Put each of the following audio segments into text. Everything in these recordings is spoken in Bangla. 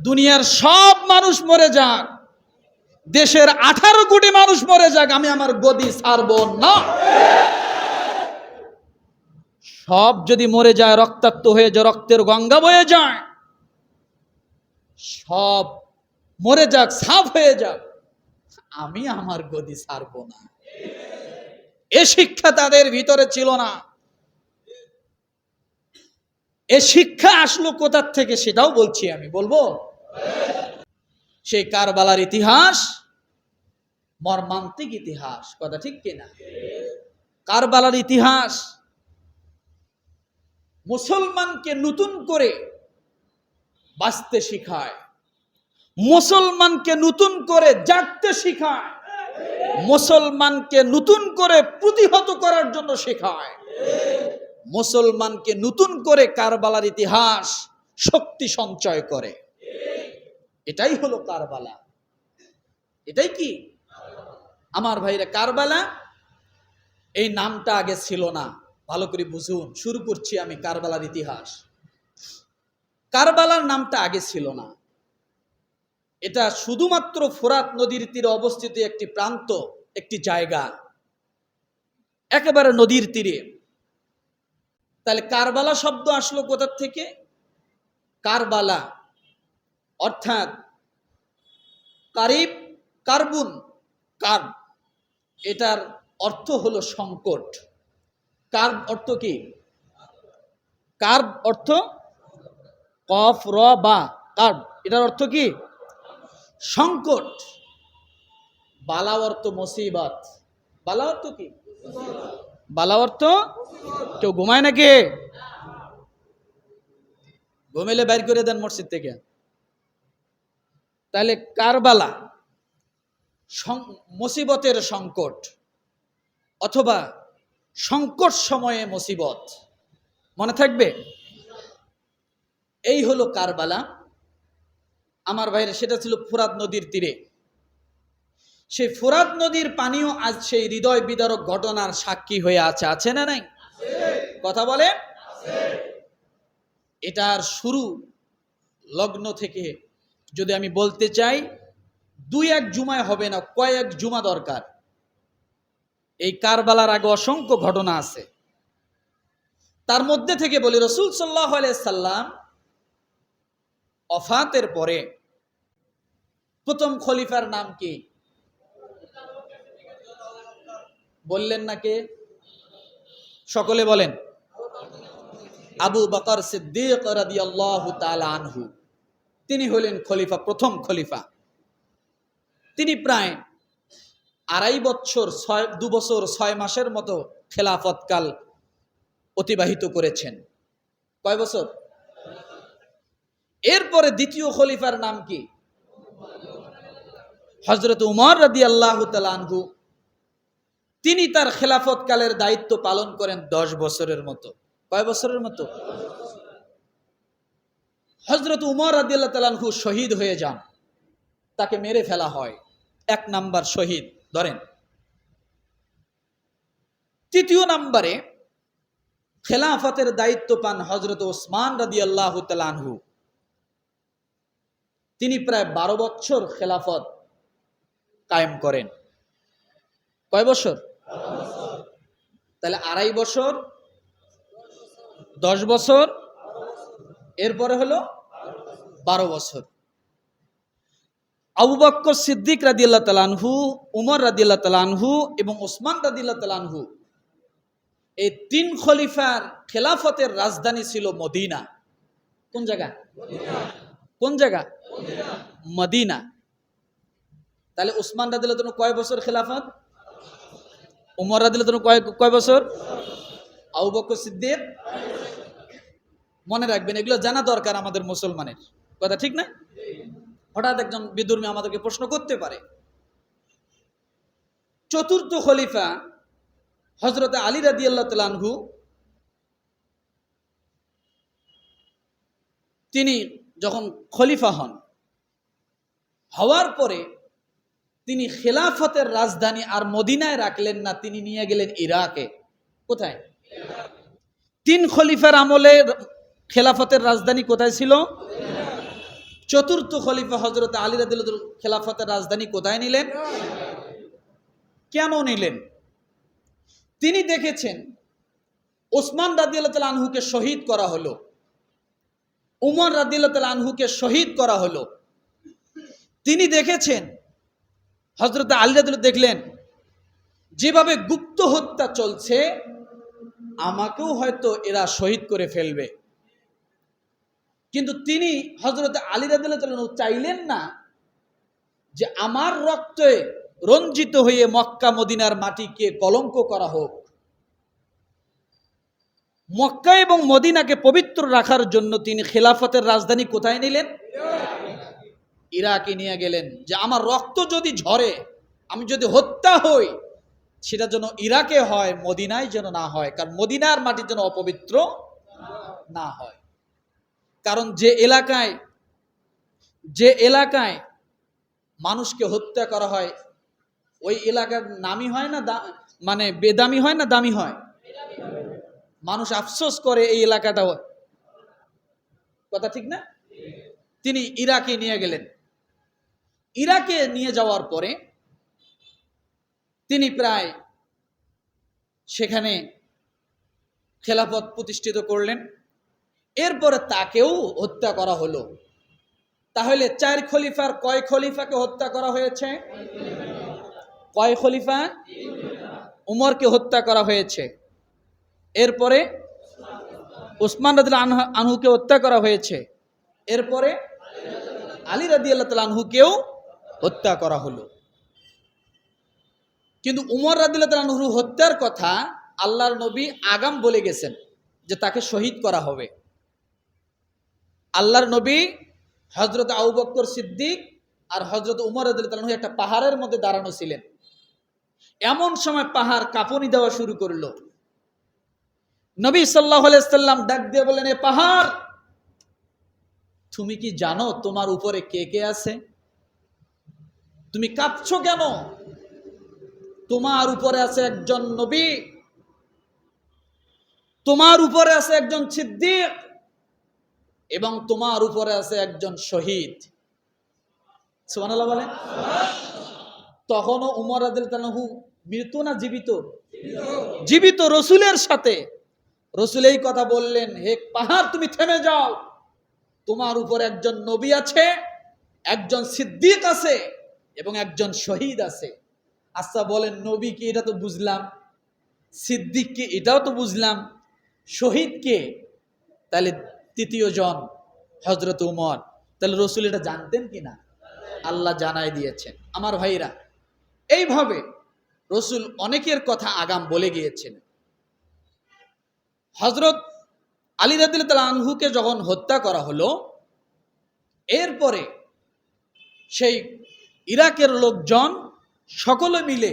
দুনিয়ার সব মানুষ মরে যাক, দেশের 18 কোটি মানুষ মরে যাক, আমি আমার গদি ছাড়ব না। সব যদি মরে যায়, রক্তাক্ত হয়ে যায়, রক্তের গঙ্গা বয়ে যায়, সব মরে যাক, সাফ হয়ে যাক, আমি আমার গদি ছাড়ব না। এ শিক্ষা তাদের ভিতরে ছিল না। এ শিক্ষা আসলো কোথা থেকে সেটাও বলছি, আমি বলবো। সেই কারবালার ইতিহাস মর্মান্তিক ইতিহাস, কথা ঠিক কিনা? কারবালার ইতিহাস মুসলমানকে নতুন করে বাঁচতে শিখায়, মুসলমানকে নতুন করে জাগতে শিখায়, মুসলমানকে নতুন করে প্রতিহত করার জন্য শেখায়, মুসলমানকে নতুন করে কারবালার ইতিহাস শক্তি সঞ্চয় করে। এটাই হলো কারবালা। এটাই কি আমার ভাইরা? কারবালা এই নামটা আগে ছিল না, ভালো করে বুঝুন। শুরু করছি আমি কারবালার ইতিহাস। কারবালার নামটা আগে ছিল না। এটা শুধুমাত্র ফোরাত নদীর তীরে অবস্থিত একটি প্রান্ত, একটি জায়গা, একেবারে নদীর তীরে। তাহলে কারবালা শব্দ আসলো কোথা থেকে? কারবালা অর্থাৎ কারিব, কার্বুন, কার্ব, এটার অর্থ হলো সংকট। কার্ব অর্থ কি? কার্ব অর্থ কফ র বা, কার্ব, এটার অর্থ কি? সংকট। বালা অর্থ মুসিবত। বালা অর্থ কি? বালা অর্থ, কেউ ঘুমায় নাকি? ঘুমেলে বাইর করে দেন মসজিদ থেকে। তাহলে কারবালা মুসিবতের সংকট, অথবা সংকট সময়ে মুসিবত, মনে থাকবে? এই হলো কারবালা আমার ভাইরা। সেটা ছিল ফোরাত নদীর তীরে। সেই ফোরাত নদীর পানিও আজ সেই হৃদয় বিদারক ঘটনার সাক্ষী হয়ে আছে, আছে না নাই? কথা বলে। এটার শুরু লগ্ন থেকে যদি আমি বলতে চাই, 2-1 জুমায় হবে না, কয়েক জুমা দরকার। এই কারবালার আগে অসংখ্য ঘটনা আছে। তার মধ্যে থেকে বলি, রাসূল সাল্লাল্লাহু আলাইহি সাল্লাম ওফাতের পরে প্রথম খলিফার নাম কি বললেন না? কে? সকলে বলেন। আবু বকর সিদ্দিক রাদিয়াল্লাহু তাআলা আনহু। তিনি হলেন খলিফা, প্রথম খলিফা। তিনি প্রায় 2.5 বছর 2 বছর 6 মাসের মতো খেলাফতকাল অতিবাহিত করেছেন। কয় বছর? এরপরে দ্বিতীয় খলিফার নাম কি? হযরত উমর রাদিয়াল্লাহু তাআলা আনহু। তিনি তার খেলাফতকালের দায়িত্ব পালন করেন 10 বছরের মতো। কয় বছরের মতো? হযরত উমর রাদিয়াল্লাহু তাআলা আনহু শহীদ হয়ে যান, তাকে মেরে ফেলা হয়। 1 নাম্বার শহীদ ধরেন। তৃতীয় নাম্বারে খেলাফতের দায়িত্ব পান হযরত ওসমান রাদিয়াল্লাহু তাআলা আনহু। তিনি প্রায় 12 বছর খেলাফত কায়েম করেন। কয় বছর? তাহলে 2.5 বছর, 10 বছর, এরপরে হলো 12 বছর। আবু বকর সিদ্দিক রাদিয়াল্লাহু তাআলা আনহু, উমর রাদিয়াল্লাহু তাআলা আনহু এবং ওসমান রাদিয়াল্লাহু তাআলা আনহু, এই 3 খলিফার খেলাফতের রাজধানী ছিল মদিনা। কোন জায়গা? কোন জায়গা? মদিনা। তাহলে ওসমান রাদিয়াল্লাহু তাআলা কয় বছর খেলাফত? উমর রাদিয়াল্লাহু তাআলা কয় বছর? আবু বকর সিদ্দিক। মনে রাখবেন, এগুলো জানা দরকার আমাদের মুসলমানের, কথা ঠিক না? হঠাৎ একজন বিধর্মী আমাদেরকে প্রশ্ন করতে পারে। চতুর্থ খলিফা হযরত আলী রাদিয়াল্লাহু তাআলা আনহু, তিনি যখন খলিফা হন, হওয়ার পরে তিনি খেলাফতের রাজধানী আর মদিনায় রাখলেন না, তিনি নিয়ে গেলেন ইরাকে। কোথায়? 3 খলিফার আমলে খেলাফতের রাজধানী কোথায় ছিল? চতুর্থ খলিফা হযরত আলী রাদিয়াল্লাহু আনহু খেলাফতের রাজধানী কোথায় নিলেন? কেন নিলেন? তিনি দেখেছেন ওসমান রাদিয়াল্লাহু তাআলা আনহুকে শহীদ করা হলো, উমর রাদিয়াল্লাহু তাআলা আনহুকে শহীদ করা হলো। তিনি দেখেছেন হযরত আলী রাদিয়াল্লাহু দেখলেন যেভাবে গুপ্ত হত্যা চলছে, আমাকেও হয়তো এরা শহীদ করে ফেলবে। কিন্তু তিনি হযরত আলী রাদিয়াল্লাহু তাআলা চাইলেন না যে আমার রক্তে রঞ্জিত হয়ে মক্কা মদিনার মাটিকে কলঙ্ক করা হোক। মক্কা এবং মদিনাকে পবিত্র রাখার জন্য তিনি খেলাফতের রাজধানী কোথায় নিলেন? ইরাকে নিয়ে গেলেন, যে আমার রক্ত যদি ঝরে, আমি যদি হত্যা হই, সেটা যেন ইরাকে হয়, মদিনায় যেন না হয়, কারণ মদিনার মাটি যেন অপবিত্র না হয়। কারণ যে এলাকায় মানুষকে হত্যা করা হয়, ওই এলাকার নামই হয় না, মানে বেদামি হয় না দামি হয়? মানুষ আফসোস করে এই এলাকাটা, কথা ঠিক না? তিনি ইরাকে নিয়ে গেলেন। ইরাকে নিয়ে যাওয়ার পরে তিনি প্রায় সেখানে খেলাফত প্রতিষ্ঠিত করলেন। এরপরে তাকেও হত্যা করা হলো। তাহলে 4 খলিফার কয় খলিফাকে হত্যা করা হয়েছে? কয় খলিফা? উমরকে হত্যা করা হয়েছে। এরপরে ওসমান রাদিয়াল্লাহু আনহুকে হত্যা করা হয়েছে। এরপরে আলী রাদিয়াল্লাহু তাআলা আনহুকেও হত্যা করা হলো। কিন্তু উমর রাদিয়াল্লাহু তাআলা আনহু হত্যার কথা আল্লাহর নবী আগাম বলে গেছেন যে তাকে শহীদ করা হবে। আল্লাহর নবী হযরত আবু বকর সিদ্দিক আর হযরত উমর রাদিয়াল্লাহু তাআলা আনহু একটা পাহাড়ের মধ্যে দাঁড়ানো ছিলেন। এমন সময় পাহাড় কাঁপুনি দেওয়া শুরু করলো। নবী সাল্লাল্লাহু আলাইহি সাল্লাম ডাক দিয়ে বললেন, এ পাহাড়, তুমি কি জানো তোমার উপরে কে কে আছে? তুমি কাঁপছো কেন? তোমার উপরে আছে একজন নবী, তোমার উপরে আছে একজন সিদ্দিক, এবং তোমার উপরে আছে একজন শহীদ। সুবহানাল্লাহ বলেন। তখনও উমর রাদিয়াল্লাহু আনহু মৃত না জীবিত? জীবিত। রসুলের সাথে রসুল এই কথা বললেন, হে পাহাড়, তুমি থেমে যাও, তোমার উপর একজন নবী আছে, একজন সিদ্দিক আছে এবং একজন শহীদ আছে। আচ্ছা বলেন, নবী কি? এটা তো বুঝলাম। সিদ্দিক কে? এটাও তো বুঝলাম। শহীদ কে? তাহলে তৃতীয় জন হযরত উমর। তাহলে রসুল এটা জানতেন কিনা? আল্লাহ জানাই দিয়েছেন। আমার ভাইরা, এইভাবে রসুল অনেকের কথা আগাম বলে গিয়েছেন। হযরত আলী রাদিয়াল্লাহু তাআলা আনহুকে যখন হত্যা করা হলো, এরপরে সেই ইরাকের লোকজন সকলে মিলে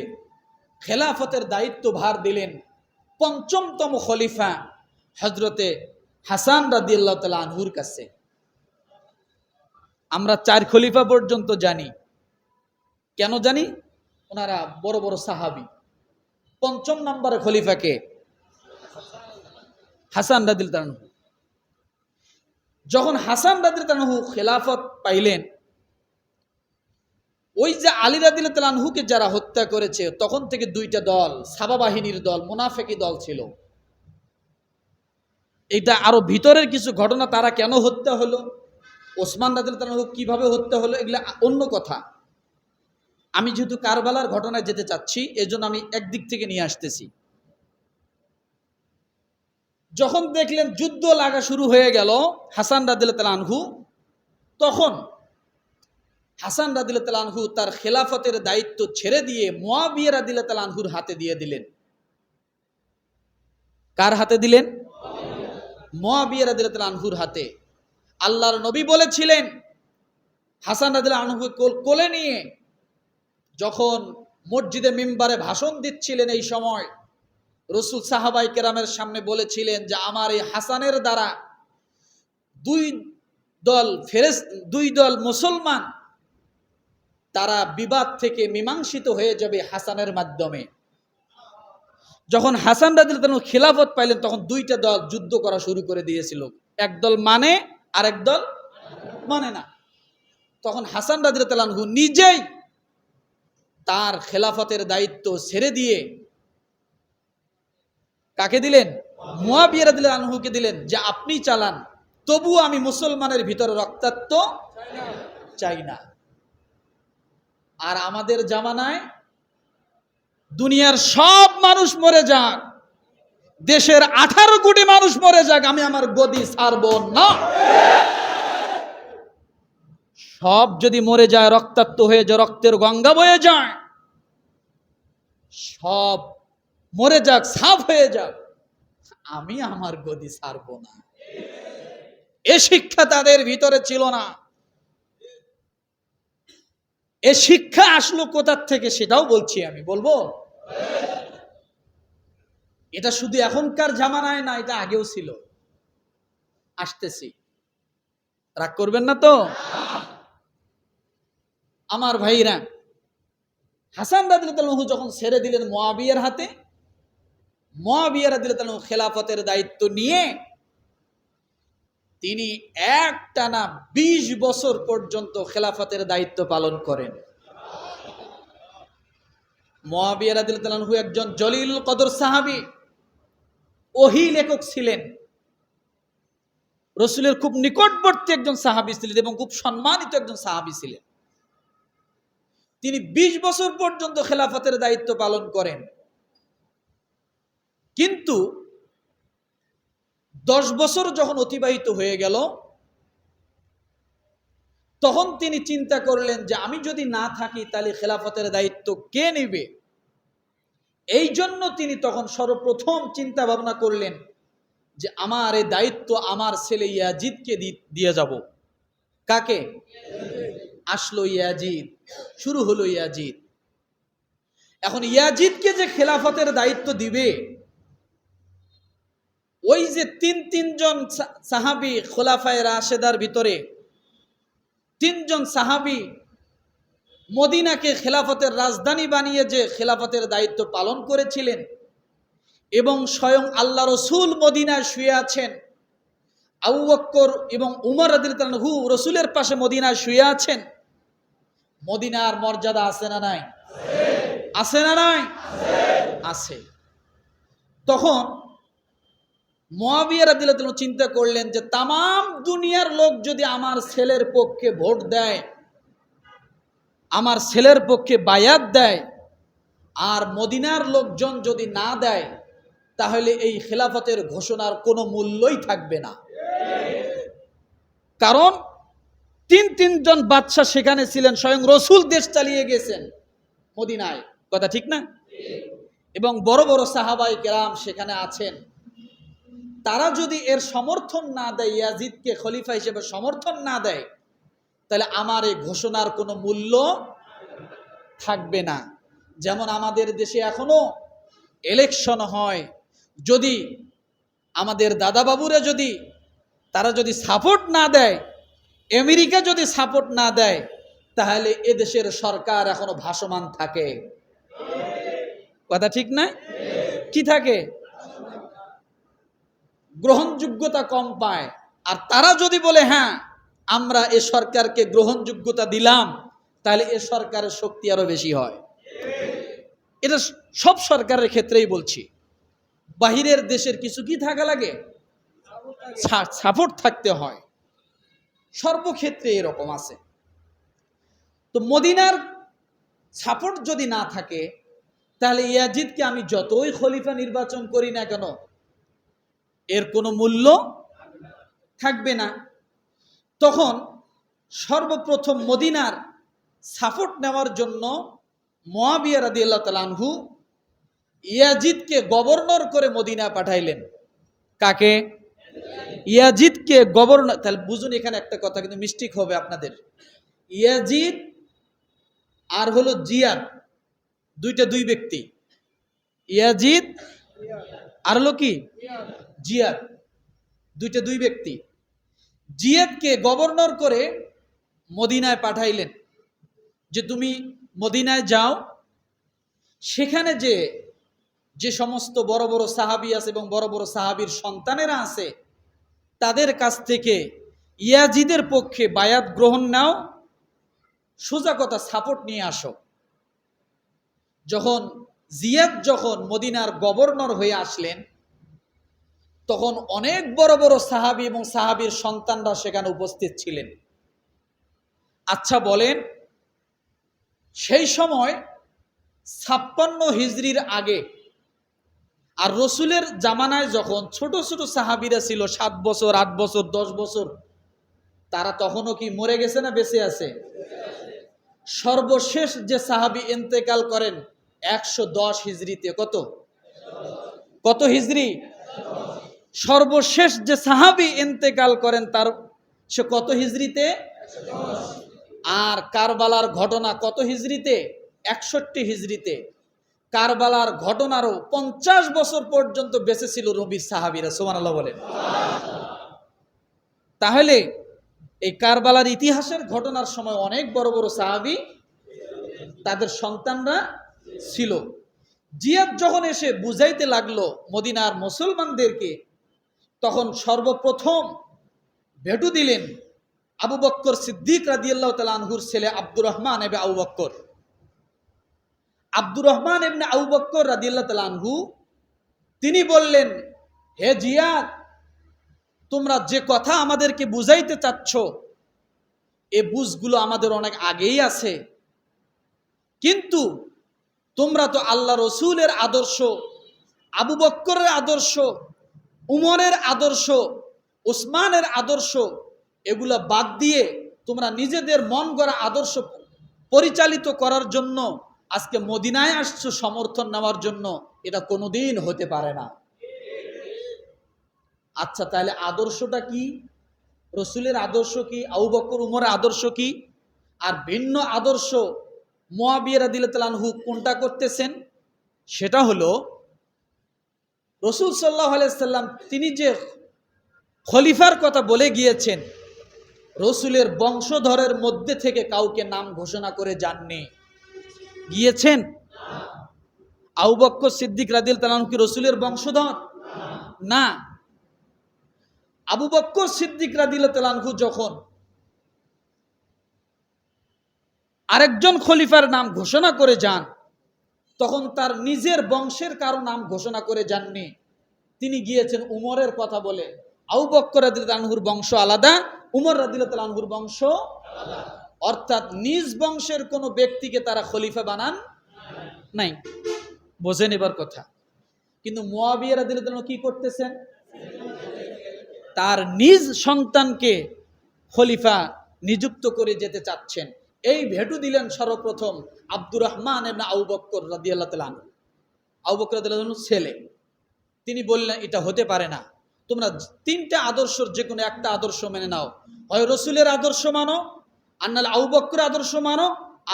খেলাফতের দায়িত্ব ভার দিলেন পঞ্চমতম খলিফা হযরতে হাসান রাদিয়াল্লাহু তাআলা আনহুর কাছে। আমরা 4 খলিফা পর্যন্ত জানি। কেন জানি? ওনারা বড় বড় সাহাবী। পঞ্চম নম্বরে খলিফাকে হাসান রাদিয়াল্লাহু তাআলা আনহু। যখন হাসান রাদিয়াল্লাহু তাআলা আনহু খেলাফত পাইলেন, ওই যে আলী রাদিয়াল্লাহু তাআলা আনহুকে যারা হত্যা করেছে, তখন থেকে 2টা দল, সাবা বাহিনীর দল, মুনাফিকি দল ছিল। এটা আরো ভিতরের কিছু ঘটনা, তারা কেন হত্যা হলো, ওসমান রাদিয়াল্লাহু তাআলা আনহু কিভাবে হত্যা হলো, এগুলা অন্য কথা। আমি যেহেতু কারবালার ঘটনায় যেতে চাচ্ছি, এজন্য আমি একদিক থেকে নিয়ে আসতেছি। যখন দেখলেন যুদ্ধ লাগা শুরু হয়ে গেল হাসান রাদিয়াল্লাহু তাআলা আনহু, তখন হাসান রাদিয়াল্লাহু তাআলা আনহু তার খেলাফতের দায়িত্ব ছেড়ে দিয়ে মুয়াবিয়া রাদিয়াল্লাহু তাআলা আনহুর হাতে দিয়ে দিলেন। কার হাতে দিলেন? মুয়াবিয়া রাদিয়াল্লাহু তাআলা আনহুর হাতে। আল্লাহর নবী বলেছিলেন, হাসান রাদিয়াল্লাহু আনহুকে কোলে নিয়ে যখন মসজিদে মিম্বারে ভাষণ দিচ্ছিলেন, এই সময় রসুল সাহাবায়ে কেরামের সামনে বলেছিলেন যে আমার এই হাসানের দ্বারা দুই দল মুসলমান তারা বিবাদ থেকে মীমাংসিত হয়ে যাবে হাসানের মাধ্যমে। যখন হাসান রাদিয়াল্লাহু তাআলা খিলাফত পাইলেন, তখন 2টা দল যুদ্ধ করা শুরু করে দিয়েছিল। এক দল মানে, আরেক দল মানে না। তখন হাসান রাদিয়াল্লাহু আনহু নিজেই তার খেলাফতের দায়িত্ব ছেড়ে দিয়ে কাকে দিলেন? মুয়াবিয়া রাদিয়াল্লাহু আনহুকে দিলেন, যে আপনি চালান, তবুও আমি মুসলমানের ভিতরে রক্তাক্ত চাই না। আর আমাদের জামানায় দুনিয়ার সব মানুষ মরে যাক, দেশের 18 কোটি মানুষ মরে যাক, আমি আমার গদি ছাড়ব না। সব যদি মরে যায়, রক্তাক্ত হয়ে যায়, রক্তের গঙ্গা বয়ে যায়, সব মরে যাক, সাফ হয়ে যাক, আমি আমার গদি ছাড়ব না। এ শিক্ষা তাদের ভিতরে ছিল না। এ শিক্ষা আসলো কোথার থেকে সেটাও বলছি, আমি বলবো। এটা শুধু এখনকার জামানায় না, এটা আগেও ছিল। আসতেছি, রাগ করবেন না তো আমার ভাইরা। হাসান রাদিয়াল্লাহু আনহু যখন ছেড়ে দিলেন মুয়াবিয়ার হাতে, মুয়াবিয়া রাদিয়াল্লাহু আনহু খেলাফতের দায়িত্ব নিয়ে তিনি একটানা 20 বছর পর্যন্ত খেলাফতের দায়িত্ব পালন করেন। মুয়াবিয়া রাদিয়াল্লাহু আনহু একজন জলিল কদর সাহাবী, ওহী লেখক ছিলেন, রাসূলের খুব নিকটবর্তী একজন সাহাবী ছিলেন এবং খুব সম্মানিত একজন সাহাবী ছিলেন। তিনি 20 বছর পর্যন্ত খেলাফতের দায়িত্ব পালন করেন। কিন্তু 10 বছর যখন অতিবাহিত হয়ে গেল, তখন তিনি চিন্তা করলেন যে আমি যদি না থাকি তাহলে খেলাফতের দায়িত্ব কে নেবে। এই জন্য তিনি তখন সর্বপ্রথম চিন্তা ভাবনা করলেন যে আমার এই দায়িত্ব আমার ছেলে ইয়াজিদকে দিয়ে যাব। কাকে? আসলো ইয়াজিদ, শুরু হলো ইয়াজিদ। এখন ইয়াজিদকে যে খেলাফতের দায়িত্ব দিবে, ওই যে তিনজন সাহাবী খোলাফায়ে রাশেদার ভিতরে 3 জন সাহাবী মদিনাকে খেলাফতের রাজধানী বানিয়ে যে খেলাফতের দায়িত্ব পালন করেছিলেন, এবং স্বয়ং আল্লাহ রসুল মদিনায় শুয়ে আছেন, আবু বকর এবং উমর রাদিয়াল্লাহু আনহু রসুলের পাশে মদিনায় শুয়ে আছেন। মদিনার মর্যাদা আছে না নাই? আছে না নাই? আছে। তখন মুয়াবিয়া রাদিয়াল্লাহু আনহু চিন্তা করলেন যে তামাম দুনিয়ার লোক যদি আমার ছেলের পক্ষে ভোট দেয়, আমার ছেলের পক্ষে বায়াত দেয়, আর মদিনার লোকজন যদি না দেয়, তাহলে এই খেলাফতের ঘোষণার কোনো মূল্যই থাকবে না। কারণ 3 জন বাদশা সেখানে ছিলেন, স্বয়ং রসুল দেশ চালিয়ে গেছেন মদিনায়, কথা ঠিক না? এবং বড় বড় সাহাবায়ে কেরাম সেখানে আছেন। তারা যদি এর সমর্থন না দেয়, ইয়াজিদকে খলিফা হিসেবে সমর্থন না দেয়, তাহলে আমার এই ঘোষণার কোনো মূল্য থাকবে না। যেমন আমাদের দেশে এখনো ইলেকশন হয়, যদি আমাদের দাদা বাবুরা যদি তারা যদি সাপোর্ট না দেয়, আমেরিকা যদি সাপোর্ট না দেয়, তাহলে এ দেশের সরকার এখনো ভাসমান থাকে, কথা ঠিক না? কি থাকে? গ্রহণযোগ্যতা কম পায়। আর তারা যদি বলে হ্যাঁ আমরা এ সরকারকে গ্রহণযোগ্যতা দিলাম, তাহলে এ সরকারের শক্তি আরো বেশি হয়। এটা সব সরকারের ক্ষেত্রেই বলছি। বাহিরের দেশের কিছু কি থাকা লাগে? সাপোর্ট থাকতে হয়। সর্বক্ষেত্রে এরকম আছে। তো মদিনার সাপোর্ট যদি না থাকে, তাহলে ইয়াজিদকে আমি যতই খলিফা নির্বাচন করি না কেন, এর কোনো মূল্য থাকবে না। তখন সর্বপ্রথম মদিনার সাপোর্ট নেওয়ার জন্য মুয়াবিয়া রাদিয়াল্লাহু তাআলা আনহু ইয়াজিদকে গভর্নর করে মদিনা পাঠাইলেন। কাকে? ইয়াজিদকে গভর্নর। তাহলে বুঝুন, এখানে একটা কথা কিন্তু মিস্টেক হবে আপনাদের। ইয়াজিদ আর হলো জিয়াদ, দুই ব্যক্তি। ইয়াজিদ আর হলো কি? জিয়াদ, দুই ব্যক্তি। জিয়াদকে গভর্নর করে মদিনায় পাঠাইলেন যে তুমি মদিনায় যাও, সেখানে যে সমস্ত বড় বড় সাহাবী আছে এবং বড় বড় সাহাবীর সন্তানেরা আছে, তাদের কাছ থেকে ইয়াজিদের পক্ষে বায়াত গ্রহণ নাও সোজা কথা সাপোর্ট নিয়ে আসো। যখন জিয়াদ যখন মদিনার গভর্নর হয়ে আসলেন, তখন অনেক বড় বড় সাহাবী এবং সাহাবীর সন্তানরা সেখানে উপস্থিত ছিলেন। আচ্ছা বলেন, সেই সময় 56 হিজরির আগে, আর রসুলের জামানায় যখন ছোট ছোট সাহাবীরা ছিল 7 বছর, 8 বছর, 10 বছর, তারা তখনও কি মরে গেছে না বেঁচে আছে? সর্বশেষ যে সাহাবী ইন্তেকাল করেন 110 হিজরিতে। কত হিজরি? সর্বশেষ যে সাহাবী ইন্তেকাল করেন তার সে কত হিজরিতে? আর কারবালার ঘটনা কত হিজরিতে? 61 হিজরিতে। কারবালার ঘটনারও 50 বছর পর্যন্ত বেঁচে ছিল নবীর সাহাবীরা। সুবহানাল্লাহ বলেন। তাহলে এই কারবালার ইতিহাসের ঘটনার সময় অনেক বড় বড় সাহাবী, তাদের সন্তানরা ছিল। জিয়াদ যখন এসে বুঝাইতে লাগলো মদিনার মুসলমানদেরকে, তখন সর্বপ্রথম ভেটু দিলেন আবু বকর সিদ্দিক রাদিয়াল্লাহু তাআলা আনহুর ছেলে আব্দুর রহমান ইবনে আবু বকর। আব্দুর রহমান ইবনে আবু বকর রাদিয়াল্লাহু তাআলা আনহু তিনি বললেন, হে জিয়াদ, তোমরা যে কথা আমাদেরকে বুঝাইতে চাচ্ছ এ বুঝগুলো আমাদের অনেক আগেই আছে, কিন্তু তোমরা তো আল্লাহ রসুলের আদর্শ, আবু বকরের আদর্শ, উমরের আদর্শ, উসমানের আদর্শ এগুলা বাদ দিয়ে তোমরা নিজেদের মন গড়া আদর্শ পরিচালিত করার জন্য আজকে মদিনায় আসছো সমর্থন নেওয়ার জন্য। এটা কোনোদিন হতে পারে না। আচ্ছা, তাহলে আদর্শটা কি? রসুলের আদর্শ কি? আবু বকর উমরের আদর্শ কি? আর ভিন্ন আদর্শ মুআবিয়া রাদিয়াল্লাহু আনহু কোনটা করতেছেন? সেটা হলো রসুল সাল্লাল্লাহু আলাইহি সাল্লাম তিনি যে খলিফার কথা বলে গিয়েছেন, রসুলের বংশধরের মধ্যে থেকে কাউকে নাম ঘোষণা করে যাননি। গিয়েছেন? আবু বকর সিদ্দিক রাদিয়াল্লাহু আনহু কি রসুলের বংশধর? না। আবু বকর সিদ্দিক রাদিয়াল্লাহু আনহু যখন আরেকজন খলিফার নাম ঘোষণা করে যান, তখন তার নিজের বংশের কারো নাম ঘোষণা করে যাননি। তিনি গিয়েছেন উমরের কথা বলে। আবু বকর রাদিয়াল্লাহু আনহুর বংশ আলাদা, উমর রাদিয়াল্লাহু আনহুর বংশ আলাদা। অর্থাৎ নিজ বংশের কোনো ব্যক্তিকে তারা খলিফা বানান নাই। বোঝেন এবার কথা। কিন্তু মুআবিয়া রাদিয়াল্লাহু আনহু কি করতেছেন? তার নিজ সন্তানকে খলিফা নিযুক্ত করে যেতে চাচ্ছেন। এই ভেটু দিলেন সর্বপ্রথম আব্দুর রহমান ইবনে আবু বকর রাদিয়াল্লাহু তাআলা আনহু। আবু বকর রাদিয়াল্লাহু আনহু ছেলে। তিনি বললেন, এটা হতে পারে না। তোমরা তিনটা আদর্শের যে কোনো একটা আদর্শ মেনে নাও। হয় রসুলের আদর্শ মানো, আর নাহলে আবু বকরের আদর্শ মানো,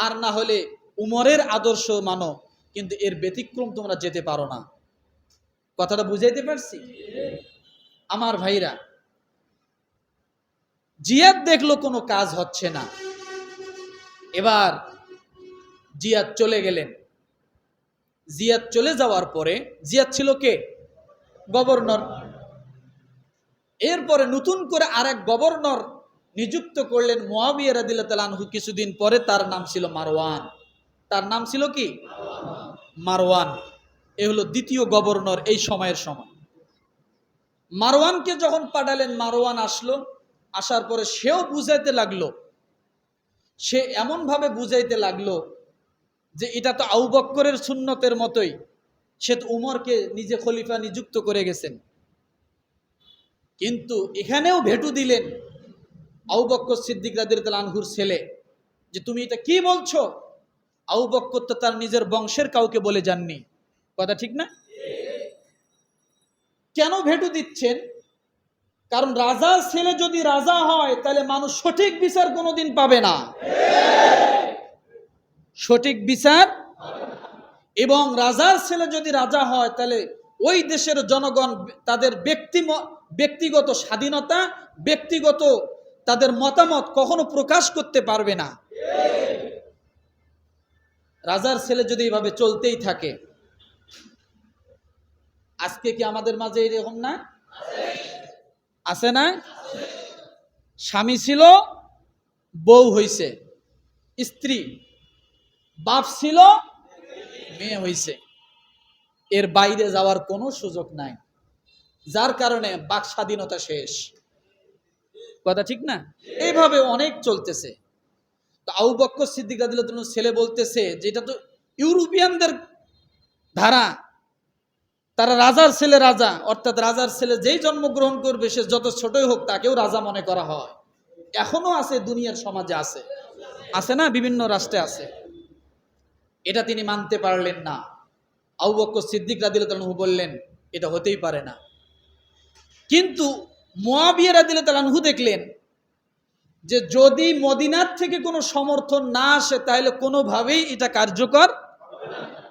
আর না হলে উমরের আদর্শ মানো, কিন্তু এর ব্যতিক্রম তোমরা যেতে পারো না। কথাটা বুঝাইতে পারছি? আমার ভাইরা, জিয়াদ দেখলো কোনো কাজ হচ্ছে না। এবার জিয়াদ চলে গেলেন। জিয়াদ চলে যাওয়ার পরে, জিয়াদ ছিল কে? গভর্নর। এরপরে নতুন করে আরেক গভর্নর নিযুক্ত করলেন মুআবিয়া রাদিয়াল্লাহু তাআলা আনহু কিছুদিন পরে। তার নাম ছিল মারওয়ান। তার নাম ছিল কি? মারওয়ান। এ হলো দ্বিতীয় গভর্নর এই সময়ের সময়। মারওয়ানকে যখন পাঠালেন, মারওয়ান আসলো। আসার পরে সেও বুঝাইতে লাগলো। সে এমনভাবে বুঝাইতে লাগলো যে এটা তো আবু বকরের সুন্নতের মতোই। সে তো উমরকে নিজে খলিফা নিযুক্ত করে গেছেন। কিন্তু এখানেও ভেটু দিলেন আবু বকর সিদ্দিক রাদিয়াল্লাহু আনহুর ছেলে, যে তুমি এটা কি বলছো? আবু বকর তো তার নিজের বংশের কাউকে বলে যাননি। কথা ঠিক না? কেন ভেটু দিচ্ছেন? কারণ রাজার ছেলে যদি রাজা হয় তাহলে মানুষ সঠিক বিচার কোনোদিন পাবে না। সঠিক বিচার। এবং রাজার ছেলে যদি রাজা হয় তাহলে ওই দেশের জনগণ তাদের ব্যক্তিগত স্বাধীনতা, ব্যক্তিগত তাদের মতামত কখনো প্রকাশ করতে পারবে না। রাজার ছেলে যদি এইভাবে চলতেই থাকে, আজকে কি আমাদের মাঝে এরকম না? আছে না? স্বামী ছিল, বউ হইছে, স্ত্রী, বাপ ছিল, মেয়ে হইছে, এর বাইরে যাওয়ার কোনো সুযোগ নাই, যার কারণে বাক স্বাধীনতা শেষ। কথা ঠিক না? এইভাবে অনেক চলতেছে। তো আবু বকর সিদ্দিক রাদিয়াল্লাহু আনহু ছেলে বলতেছে যে এটা তো ইউরোপিয়ানদের ধারা, তারা রাজার ছেলে রাজা, অর্থাৎ রাজার ছেলে যেই জন্মগ্রহণ করবে সে যত ছোটই হোক তাকেও রাজা মনে করা হয়। এখনো আছে, দুনিয়ার সমাজে আছে, আছে না, বিভিন্ন রাষ্ট্রে আছে। এটা তিনি মানতে পারলেন না। আবু বকর সিদ্দিক রাদিয়াল্লাহু আনহু বললেন এটা হতেই পারে না। কিন্তু মুয়াবিয়া রাদিয়াল্লাহু আনহু দেখলেন যে যদি মদিনার থেকে কোনো সমর্থন না আসে তাহলে কোনোভাবেই এটা কার্যকর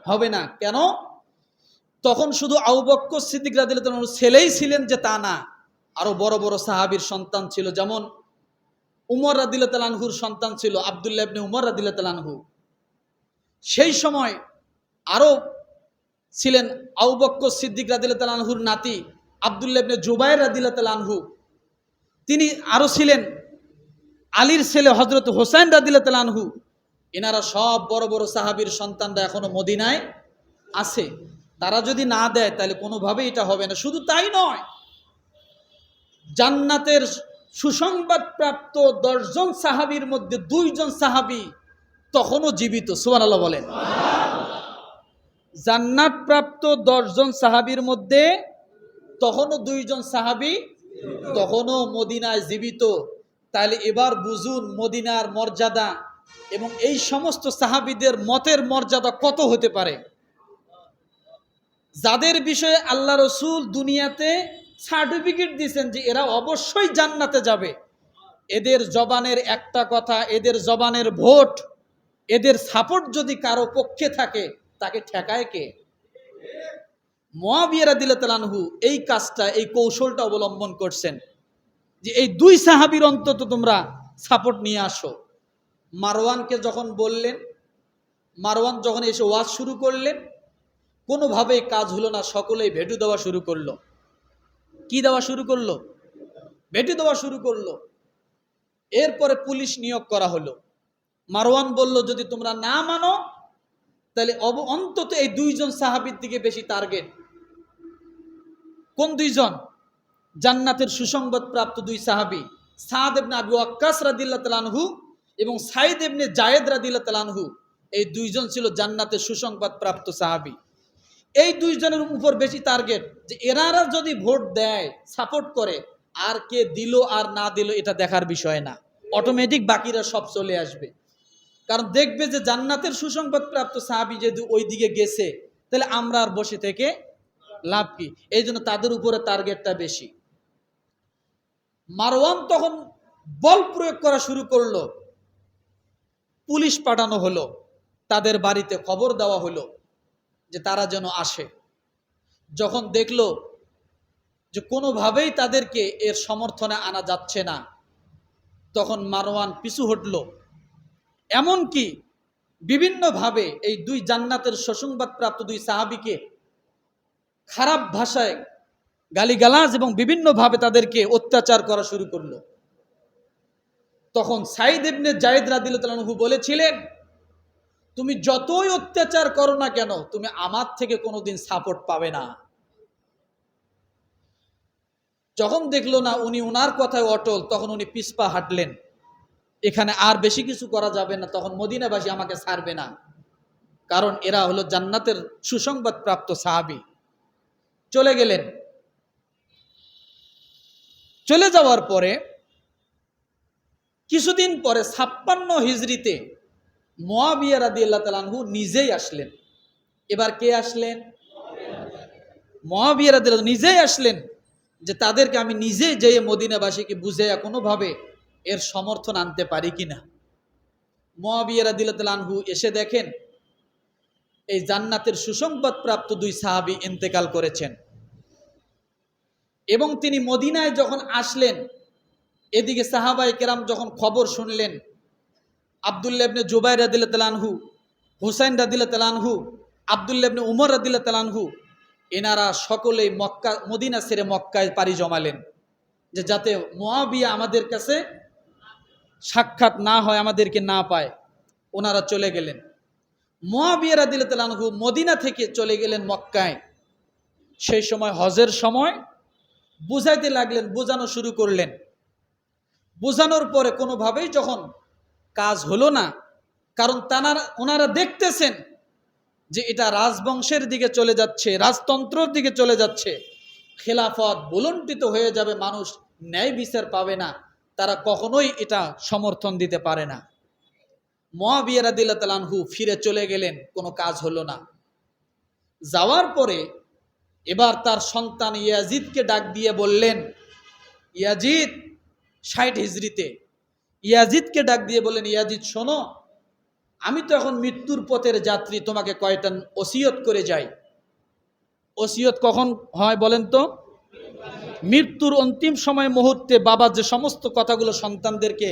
হবে না। কেন? তখন শুধু আবু বকর সিদ্দিক রাদিয়াল্লাহু আনহু ছেলেই ছিলেন যে তা না, আরো বড় বড় সাহাবীর সন্তান ছিল। যেমন উমর রাদিয়াল্লাহু আনহুর সন্তান ছিল আব্দুল্লাহ ইবনে উমর রাদিয়াল্লাহু আনহু। সেই সময় আরো ছিলেন আবু বকর সিদ্দিক রাদিয়াল্লাহু আনহুর নাতি আব্দুল্লাহ ইবনে জুবাইর রাদিয়াল্লাহু আনহু। তিনি আরো ছিলেন আলীর ছেলে হযরত হোসেন রাদিয়াল্লাহু আনহু। এনারা সব বড় বড় সাহাবীর সন্তানরা এখনো মদিনায় আছে। তারা যদি না দেয় তাহলে কোনোভাবেই এটা হবে না। শুধু তাই নয়, জান্নাতের সুসংবাদ প্রাপ্ত 10 জন সাহাবীর মধ্যে 2 জন সাহাবী তখনও জীবিত। সুবহানাল্লাহ বলেন। জান্নাত প্রাপ্ত 10 জন সাহাবীর মধ্যে তখনও 2 জন সাহাবী তখনও মদিনায় জীবিত। তাহলে এবার বুঝুন মদিনার মর্যাদা এবং এই সমস্ত সাহাবীদের মতের মর্যাদা কত হতে পারে। যাদের বিষয়ে আল্লাহ রসুল দুনিয়াতে সার্টিফিকেট দিয়েছেন যে এরা অবশ্যই জান্নাতে যাবে, এদের জবানের একটা কথা, এদের জবানের ভোট, এদের সাপোর্ট যদি কারো পক্ষে থাকে তাকে ঠেকায় কে? মুয়াবিয়া রাদিয়াল্লাহু আনহু এই কাজটা, এই কৌশলটা অবলম্বন করছেন যে এই 2 সাহাবীর অন্তত তোমরা সাপোর্ট নিয়ে আসো। মারওয়ানকে যখন বললেন, মারওয়ান যখন এসে ওয়াজ শুরু করলেন, কোনোভাবেই কাজ হলো না। সকলেই ভেটু দেওয়া শুরু করলো। কি দেওয়া শুরু করলো? ভেটু দেওয়া শুরু করলো। এরপরে পুলিশ নিয়োগ করা হলো। মারওয়ান বলল যদি তোমরা না মানো তাহলে অন্তত এই 2 জন সাহাবীর দিকে বেশি টার্গেট। কোন 2 জন? জান্নাতের সুসংবাদ প্রাপ্ত 2 সাহাবী, সাদ ইবনে আবি ওয়াক্কাস রাদিয়াল্লাহু তাআলা আনহু এবং সাইদ ইবনে জায়েদ রাদিয়াল্লাহু তাআলা আনহু। এই 2 জন ছিল জান্নাতের সুসংবাদ প্রাপ্ত সাহাবী। এই 2 জনের উপর বেশি টার্গেট যে এনারা যদি ভোট দেয়, সাপোর্ট করে, আর কে দিল আর না দিল এটা দেখার বিষয় না, অটোমেটিক বাকিরা সব চলে আসবে। কারণ দেখবে যে জান্নাতের সুসংবাদ প্রাপ্ত সাহাবী যদি ওই দিকে গেছে তাহলে আমরা আর বসে থেকে লাভ কি? এই জন্য তাদের উপরে টার্গেটটা বেশি। মারওয়ান তখন বল প্রয়োগ করা শুরু করলো। পুলিশ পাঠানো হলো, তাদের বাড়িতে খবর দেওয়া হলো যে তারা যেন আসে। যখন দেখলো যে কোনোভাবেই তাদেরকে এর সমর্থনে আনা যাচ্ছে না, তখন মারওয়ান পিছু হটল। এমনকি বিভিন্নভাবে এই 2 জান্নাতের সুসংবাদ প্রাপ্ত 2 সাহাবীকে খারাপ ভাষায় গালিগালাজ এবং বিভিন্নভাবে তাদেরকে অত্যাচার করা শুরু করলো। তখন সাইদ ইবনে জায়েদ রাদিয়াল্লাহু আনহু বলেছিলেন তুমি যতই অত্যাচার করো না কেন তুমি আমার থেকে কোনোদিন সাপোর্ট পাবে না। যখন দেখলো না উনি ওনার কথায় অটল, তখন উনি পিছপা হাঁটলেন। এখানে আর বেশি কিছু করা যাবে না, তখন মদিনাবাসী আমাকে ছাড়বে না, কারণ এরা হলো জান্নাতের সুসংবাদ প্রাপ্ত সাহাবী। চলে গেলেন। চলে যাওয়ার পরে কিছুদিন পরে 56 হিজরিতে মুয়াবিয়া রাদিয়াল্লাহু তাআলা আনহু নিজেই আসলেন। এবার কে আসলেন? মুয়াবিয়া রাদিয়াল্লাহু নিজেই আসলেন যে তাদেরকে আমি নিজে যেয়ে মদিনাবাসীকে বুঝাইয়া কোনোভাবে এর সমর্থন আনতে পারি কিনা। মুয়াবিয়া রাদিয়াল্লাহু তাআলা আনহু এসে দেখেন এই জান্নাতের সুসংবাদ প্রাপ্ত 2 সাহাবী ইন্তেকাল করেছেন। এবং তিনি মদিনায় যখন আসলেন, এদিকে সাহাবায়ে কেরাম যখন খবর শুনলেন, আব্দুল্লাহ ইবনে জুবাইর রাদিয়াল্লাহু তাআলা আনহু, হুসাইন রাদিয়াল্লাহু তাআলা আনহু, আব্দুল্লাহ ইবনে উমর রাদিয়াল্লাহু তাআলা আনহু, এনারা সকলেই মদিনা ছেড়ে মক্কায় পাড়ি জমালেন যে যাতে মুয়াবিয়া আমাদের কাছে সাক্ষাৎ না হয়, আমাদেরকে না পায়। ওনারা চলে গেলেন। মুআবিয়া রাদিয়াল্লাহু আনহু মদিনা থেকে চলে গেলেন মক্কায়। সেই সময় হজের সময় বুঝাইতে লাগলেন, বোঝানো শুরু করলেন। বোঝানোর পরে কোনোভাবেই যখন কাজ হলো না, কারণ ওনারা দেখতেছেন যে এটা রাজবংশের দিকে চলে যাচ্ছে, রাজতন্ত্রের দিকে চলে যাচ্ছে, খেলাফত বুলন্ডিত হয়ে যাবে, মানুষ ন্যায় বিচার পাবে না, তারা কখনোই এটা সমর্থন দিতে পারে না। মুআবিয়া রাদিয়াল্লাহু তাআলা আনহু ফিরে চলে গেলেন, কোনো কাজ হলো না। যাওয়ার পরে এবার তার সন্তান ইয়াজিদকে ডাক দিয়ে বললেন, ইয়াজিদ ৬০ হিজরিতে ইয়াজিদকে ডাক দিয়ে বললেন, ইয়াজিদ শোনো, আমি তো এখন মৃত্যুর পথের যাত্রী, তোমাকে কয়টা ওসিয়ত করে যাই। ওসিয়ত কখন হয় বলেন তো? মৃত্যুর অন্তিম সময় মুহূর্তে বাবা যে সমস্ত কথাগুলো সন্তানদেরকে,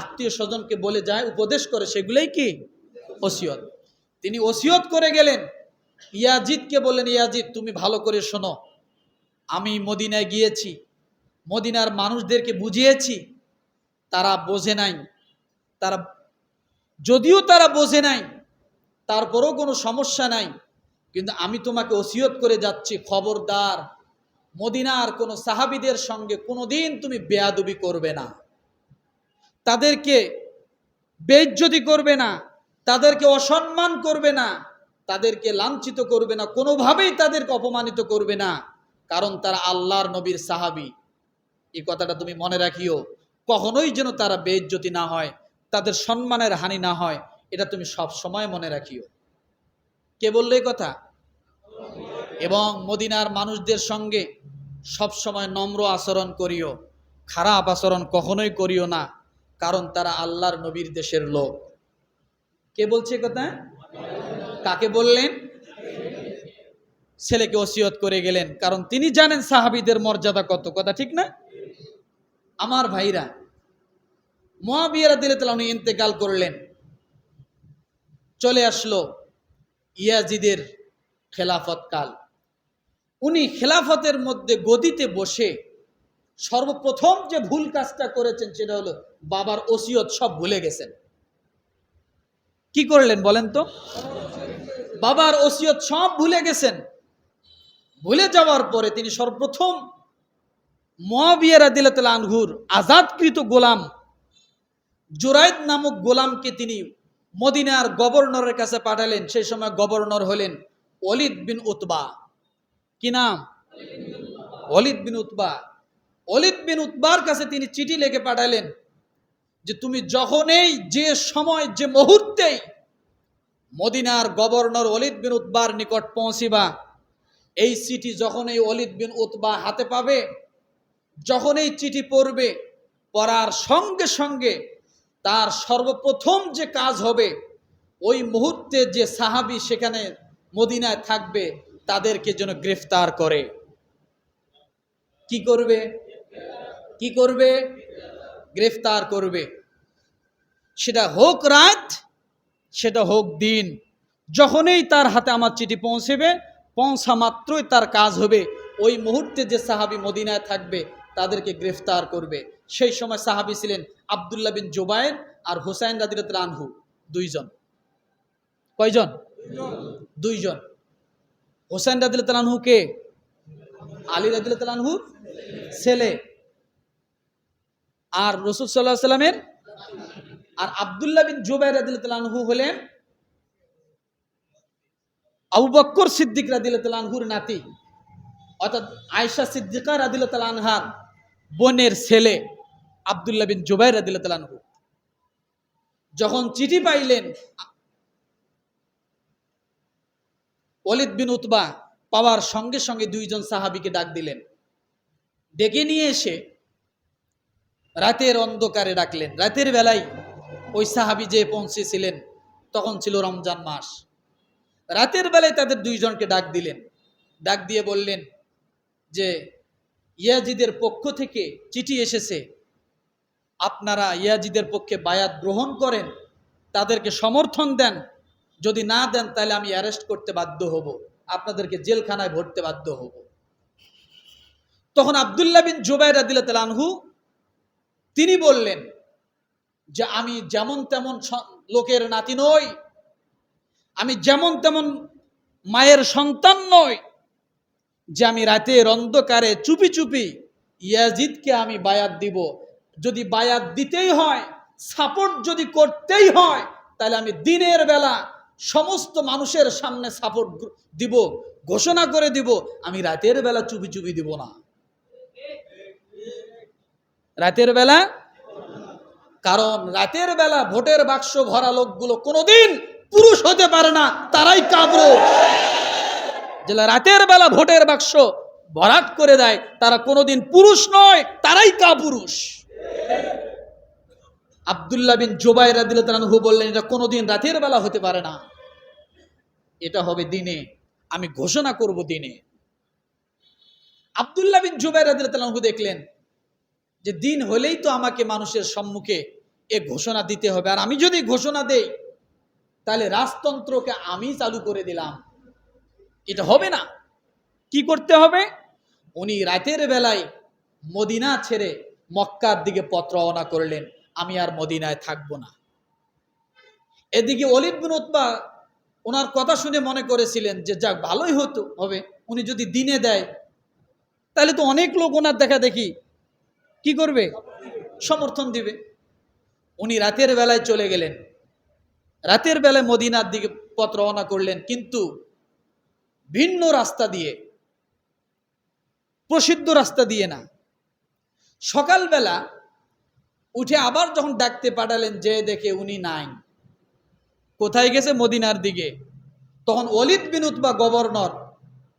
আত্মীয় স্বজনকে বলে যায়, উপদেশ করে, সেগুলোই কি ওসিয়ত। তিনি ওসিয়ত করে গেলেন। ইয়াজিদকে বললেন, ইয়াজিদ তুমি ভালো করে শোনো, আমি মদিনায় গিয়েছি, মদিনার মানুষদেরকে বুঝিয়েছি, তারা বোঝে নাই, যদিও তারা বোঝে নাই, তারপরেও কোনো সমস্যা নাই, কিন্তু আমি তোমাকে ওসিয়ত করে যাচ্ছি, খবরদার মদিনার কোনো সাহাবীদের সঙ্গে কোনোদিন তুমি বেয়াদবি করবে না, তাদেরকে বেইজ্জতি করবে না, তাদেরকে অসম্মান করবে না, তাদেরকে লাঞ্ছিত করবে না, কোনোভাবেই তাদেরকে অপমানিত করবে না, কারণ তারা আল্লাহর নবীর সাহাবী। এই কথাটা তুমি মনে রাখিও, কখনোই যেন তারা বেইজ্জতি না হয়, তাদের সম্মানের হানি না হয়, এটা তুমি সব সময় মনে রাখিও। কে বললো এই কথা? এবং মদিনার মানুষদের সঙ্গে সব সময় নম্র আচরণ করিও, খারাপ আচরণ কখনোই করিও না, কারণ তারা আল্লাহর নবীর দেশের লোক। কে বলছে কথা? কাকে বললেন? ছেলেকে ওসিয়ত করে গেলেন, কারণ তিনি জানেন সাহাবীদের মর্যাদা কত। কথা ঠিক না? আমার ভাইরা, মুআবিয়া রাদিয়াল্লাহু আনহু ইন্তেকাল করলেন, চলে আসলো ইয়াজিদের খেলাফত কাল। উনি খেলাফতের মধ্যে গদিতে বসে সর্বপ্রথম যে ভুল কাজটা করেছেন সেটা হলো বাবার ওসিয়ত সব ভুলে গেছেন। কি করলেন বলেন তো? বাবার ওসিয়ত সব ভুলে গেছেন। ভুলে যাওয়ার পরে তিনি সর্বপ্রথম মুআবিয়া রাদিয়াল্লাহু আনহুর আজাদকৃত গোলাম জুরাইদ নামক গোলামকে তিনি মদিনার গভর্নরের কাছে পাঠালেন। সেই সময় গভর্নর হলেন ওয়ালিদ বিন উতবা। কি নাম? ওয়ালিদ বিন উতবা। ওয়ালিদ বিন উতবার কাছে তিনি চিঠি লিখে পাঠালেন যে তুমি যখনই, যে সময়, যে মুহূর্তেই মদিনার গভর্নর ওয়ালিদ বিন উতবার নিকট পৌঁছিবা, এই চিঠি যখন এই ওয়ালিদ বিন উতবা হাতে পাবে, যখন এই চিঠি পড়বে, পড়ার সঙ্গে সঙ্গে তার সর্বপ্রথম যে কাজ হবে, ওই মুহূর্তে যে সাহাবী সেখানে মদিনায় থাকবে তাদেরকে যেন গ্রেফতার করে। কি করবে? কি করবে? গ্রেফতার করবে। সেটা হোক রাত, সেটা হোক দিন, যখনই তার হাতে আমার চিঠি পৌঁছেবে, পৌঁছা মাত্রই তার কাজ হবে ওই মুহূর্তে যে সাহাবী মদিনায় থাকবে তাদেরকে গ্রেফতার করবে। সেই সময় সাহাবী ছিলেন আব্দুল্লাহ বিন জুবায়ের আর হুসাইন রাদিয়াল্লাহু আনহু, দুইজন। কয়জন? দুইজন। হুসাইন রাদিয়াল্লাহু আনহু কে? আলী রাদিয়াল্লাহু আনহুর ছেলে, আর রাসূল সাল্লাল্লাহু আলাইহি সাল্লামের, আর আব্দুল্লাহ বিন জুবায়ের রাদিয়াল্লাহু আনহু হলেন আবু বকর সিদ্দিক রাদিয়াল্লাহু আনহুর নাতি, অর্থাৎ আয়েশা সিদ্দিকা রাদিয়াল্লাহু আনহার বোনের ছেলে আব্দুল্লাহ বিন জুবায়ের রাদিয়াল্লাহু আনহু। যখন চিঠি পাইলেন, ওয়ালিদ বিন উতবা পাওয়ার সঙ্গে সঙ্গে দুইজন সাহাবীকে ডাক দিলেন। ডেকে নিয়ে এসে রাতের অন্ধকারে ডাকলেন। রাতের বেলায় ওই সাহাবী যে পৌঁছেছিলেন, তখন ছিল রমজান মাস। রাতের বেলায় তাদের দুইজনকে ডাক দিলেন। ডাক দিয়ে বললেন যে ইয়াজিদের পক্ষ থেকে চিঠি এসেছে, আপনারা ইয়াজিদের পক্ষে বায়াত গ্রহণ করেন, তাদেরকে সমর্থন দেন, যদি না দেন তাহলে আমি অ্যারেস্ট করতে বাধ্য হব, আপনাদেরকে জেলখানায় ভরতে বাধ্য হব। তখন আব্দুল্লাহ বিন জুবায়ের রাদিয়াল্লাহু আনহু তিনি বললেন যে আমি যেমন তেমন লোকের নাতি নই, আমি যেমন তেমন মায়ের সন্তান নই যে আমি রাতের অন্ধকারে চুপি চুপি ইয়াজিদকে আমি বায়াত দিব। যদি বায়াত দিতেই হয়, সাপোর্ট যদি করতেই হয়, তাহলে আমি দিনের বেলা সমস্ত মানুষের সামনে সাপোর্ট দিব, ঘোষণা করে দিব। আমি রাতের বেলা চুপি চুপি দিব না। রাতের বেলা, কারণ রাতের বেলা ভোটের বাক্স ভরা লোকগুলো কোনোদিন পুরুষ হতে পারে না, তারাই কাপুরুষ। যারা রাতের বেলা ভোটের বাক্স ভরাট করে দেয় তারা কোনোদিন পুরুষ নয়, তারাই কাপুরুষ। আব্দুল্লাহ বিন জুবাইর রাদিয়াল্লাহু আনহু বললেন, এটা কোনোদিন রাতের বেলা হতে পারে না, এটা হবে দিনে, আমি ঘোষণা করব দিনে। আব্দুল্লাহ বিন জুবাইর রাদিয়াল্লাহু আনহু দেখলেন যে দিন হলেই তো আমাকে মানুষের সম্মুখে এ ঘোষণা দিতে হবে, আর আমি যদি ঘোষণা দেই তাহলে রাজতন্ত্রকে আমি চালু করে দিলাম, এটা হবে না। কি করতে হবে? উনি রাতের বেলায় মদিনা ছেড়ে মক্কার দিকে পথ রওনা করলেন, আমি আর মদিনায় থাকবো না। এদিকে ওলীদ বিন উতবা ওনার কথা শুনে মনে করেছিলেন যে যাক ভালোই হতো হবে, উনি যদি দিনে দেয় তাহলে তো অনেক লোক ওনার দেখা দেখি কি করবে, সমর্থন দিবে। উনি রাতের বেলায় চলে গেলেন, রাতের বেলায় মদিনার দিকে পথ রওনা করলেন, কিন্তু ভিন্ন রাস্তা দিয়ে, প্রসিদ্ধ রাস্তা দিয়ে না। সকালবেলা উঠে আবার যখন ডাকতে পাঠালেন, যে দেখে উনি নাই, কোথায় গেছে? মদিনার দিকে। তখন ওলীদ বিন উতবা গভর্নর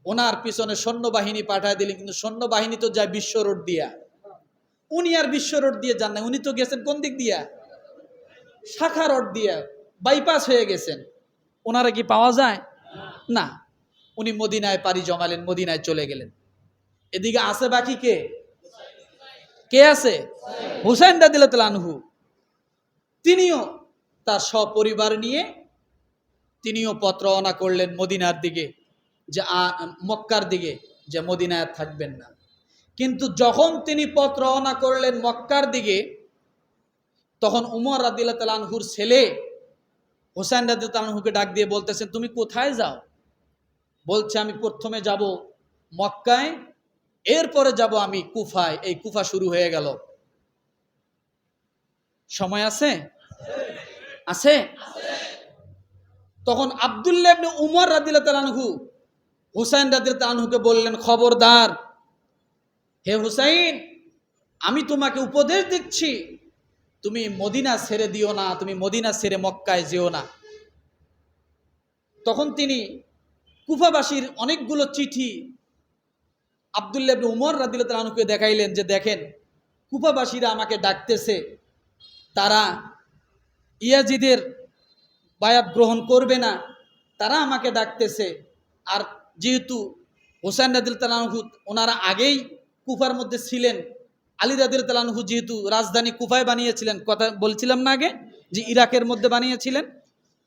ওনার পিছনে সৈন্যবাহিনী পাঠায় দিলেন, কিন্তু সৈন্যবাহিনী তো যায় বিশ্ব রোড দিয়া, উনি আর বিশ্ব রোড দিয়ে যান না, উনি তো গেছেন কোন দিক দিয়া? শাখা রোড দিয়া, বাইপাস হয়ে গেছেন। ওনারা কি পাওয়া যায় না? উনি মদিনায় পাড়ি জমালেন, মদিনায় চলে গেলেন। এদিকে আছে বাকি কে? কে আছে? হুসাইন রাদিয়াল্লাহু আনহু। তিনিও তার সপরিবার নিয়ে তিনিও পথ রওনা করলেন মদিনার দিকে, যে মক্কার দিকে, যে মদিনায় থাকবেন না। কিন্তু যখন তিনি পথ রওনা করলেন মক্কার দিকে, তখন উমর রাদিয়াল্লাহু আনহুর ছেলে হুসাইন রাদিয়াল্লাহু আনহুকে ডাক দিয়ে বলতেছেন, তুমি কোথায় যাও? বলছে, আমি প্রথমে যাব মক্কায়, এরপরে যাব আমি কুফায়। এই কুফা শুরু হয়ে গেল। সময় আছে? আছে। তখন আব্দুল্লাহ ইবনে উমর রাদিয়াল্লাহু আনহু হুসাইন রাদিয়াল্লাহু আনহুকে বললেন, খবরদার হে হুসাইন, আমি তোমাকে উপদেশ দিচ্ছি, তুমি মদিনা ছেড়ে দিও না, তুমি মদিনা ছেড়ে মক্কায় যেও না। তখন তিনি কুফাবাসীর অনেকগুলো চিঠি আব্দুল্লাহ ইবনে উমর রাদিয়াল্লাহু আনহুকে দেখাইলেন, যে দেখেন কুফাবাসীরা আমাকে ডাকতেছে, তারা ইয়াজিদের বায়াত গ্রহণ করবে না, তারা আমাকে ডাকতেছে। আর যেহেতু হুসাইন রাদিয়াল্লাহু আনহু ওনারা আগেই কুফার মধ্যে ছিলেন, আলী রাদিয়াল্লাহু আনহু যেহেতু রাজধানী কুফায় বানিয়েছিলেন, কথা বলছিলাম না আগে যে ইরাকের মধ্যে বানিয়েছিলেন,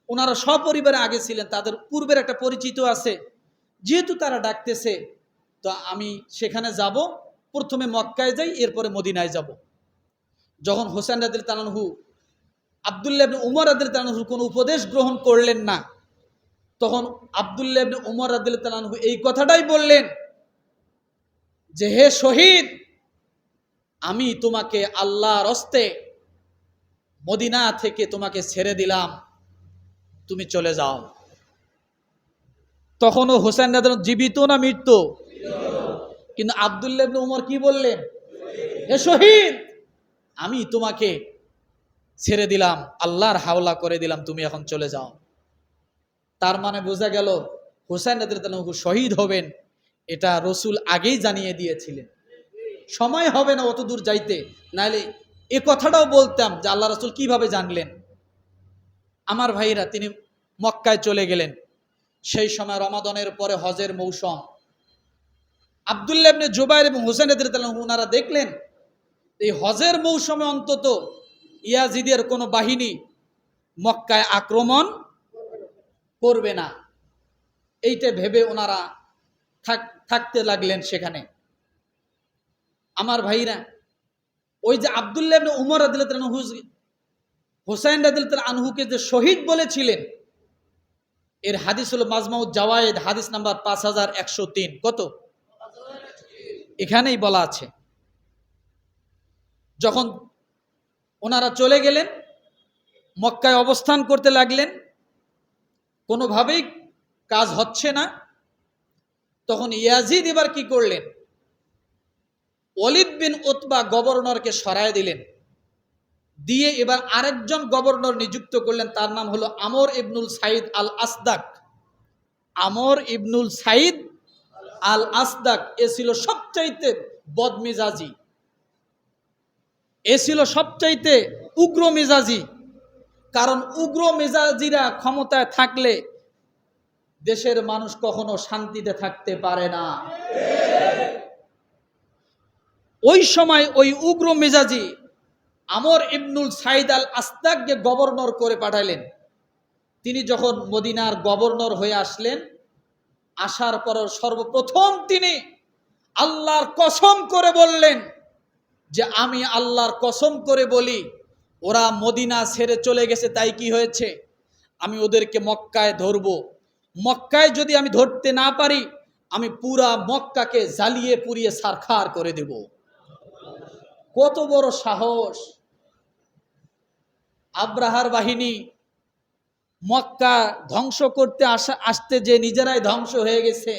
ওনারা সপরিবারে আগে ছিলেন, তাদের পূর্বের একটা পরিচিত আছে। যেহেতু তারা ডাকতেছে, তো আমি সেখানে যাব, প্রথমে মক্কায় যাই, এরপরে মদিনায় যাব। যখন হুসাইন রাদিয়াল্লাহু আনহু আব্দুল্লাহ ইবনে উমর রাদিয়াল্লাহু আনহুর কোনো উপদেশ গ্রহণ করলেন না, তখন আব্দুল্লাহ ইবনে উমর রাদিয়াল্লাহু আনহু এই কথাটাই বললেন যে, হে শহীদ, আমি তোমাকে আল্লাহর হস্তে মদিনা থেকে তোমাকে ছেড়ে দিলাম, তুমি চলে যাও। তখনও হুসাইন রাদিয়াল্লাহু জীবিত না মৃত্যু? কিন্তু আব্দুল্লাহ ইবনে উমর কি বললেন? হে শহীদ, আমি তোমাকে ছেড়ে দিলাম, আল্লাহর হাওলা করে দিলাম, তুমি এখন চলে যাও। তার মানে বোঝা গেল হুসাইন রাদিয়াল্লাহু আনহু শহীদ হবেন, এটা রসুল আগেই জানিয়ে দিয়েছিলেন। সময় হবে না অত দূর যাইতে, নাহলে এ কথাটাও বলতাম যে আল্লাহ রসুল কিভাবে জানলেন। আমার ভাইরা, তিনি মক্কায় চলে গেলেন। সেই সময় রমাদানের পরে হজের মৌসুম। আব্দুল্লাহ ইবনে জুবাইর এবং হুসাইন রাদিয়াল্লাহু আনহু ওনারা দেখলেন এই হজের মৌসুমে অন্তত ইয়াজিদের কোনো বাহিনী মক্কায় আক্রমণ করবে না, এইটা ভেবে ওনারা থাকতে লাগলেন সেখানে। আমার ভাইরা, ওই যে আব্দুল্লাহ ইবনে উমর রাদিয়াল্লাহু আনহু হুসাইন রাদিয়াল্লাহু আনহুকে যে শহীদ বলেছিলেন, এর হাদিস হলো মাজমাউজ জাওয়ায়েদ হাদিস নাম্বার 5103। কত? এখানেই বলা আছে। যখন ওনারা চলে গেলেন, মক্কায় অবস্থান করতে লাগলেন, কোনোভাবেই কাজ হচ্ছে না, তখন ইয়াজিদ এবার কি করলেন? ওয়ালিদ বিন উতবা গভর্নরকে সরায় দিলেন, দিয়ে এবার আরেকজন গভর্নর নিযুক্ত করলেন, তার নাম হলো আমর ইবনুল সাইদ আল আসদাক। আমর ইবনুল সাইদ আল আসদাক এ ছিল সবচাইতে বদমেজাজি, এ ছিল সবচাইতে উগ্র মেজাজি। কারণ উগ্র মেজাজিরা ক্ষমতায় থাকলে দেশের মানুষ কখনো শান্তিতে থাকতে পারে না। ওই সময় ওই উগ্র মেজাজি আমর ইবনুল সাইদ আল আসদাককে গভর্নর করে পাঠালেন। তিনি যখন মদিনার গভর্নর হয়ে আসলেন, আসার পর সর্বপ্রথম তিনি আল্লাহর কসম করে বললেন যে আমি আল্লাহর কসম করে বলি, ওরা মদিনা ছেড়ে চলে গেছে, তাই কি হয়েছে? আমি ওদেরকে মক্কায় ধরব। মক্কায় যদি আমি ধরতে না পারি, আমি পুরা মক্কাকে জ্বালিয়ে পুড়িয়ে ছারখার করে দেব। কত বড় সাহস! আব্রাহার বাহিনী মক্কা ধ্বংস করতে আসতে যে নিজেরাই ধ্বংস হয়ে গেছে,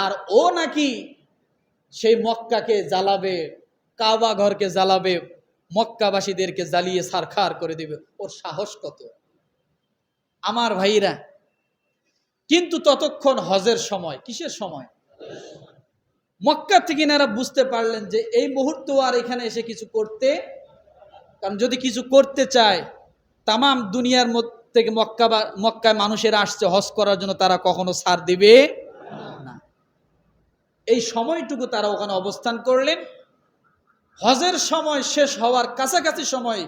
আর ও নাকি সেই মক্কাকে জ্বালাবে, কাবা ঘরকে জ্বালাবে, মক্কাবাসীদেরকে জ্বালিয়ে ছারখার করে দেবে। ওর সাহস কত! আমার ভাইরা, কিন্তু ততক্ষণ হজের সময়। কিসের সময়? মক্কা থেকে এনারা বুঝতে পারলেন যে এই মুহূর্তে আর এখানে এসে কিছু করতে, কারণ যদি কিছু করতে চায়, তামাম দুনিয়ার থেকে মক্কায় মানুষেরা আসছে হজ করার জন্য, তারা কখনো ছাড় দিবে না। এই সময়টুকু তারা ওখানে অবস্থান করলেন। হজের সময় শেষ হওয়ার কাছাকাছি সময়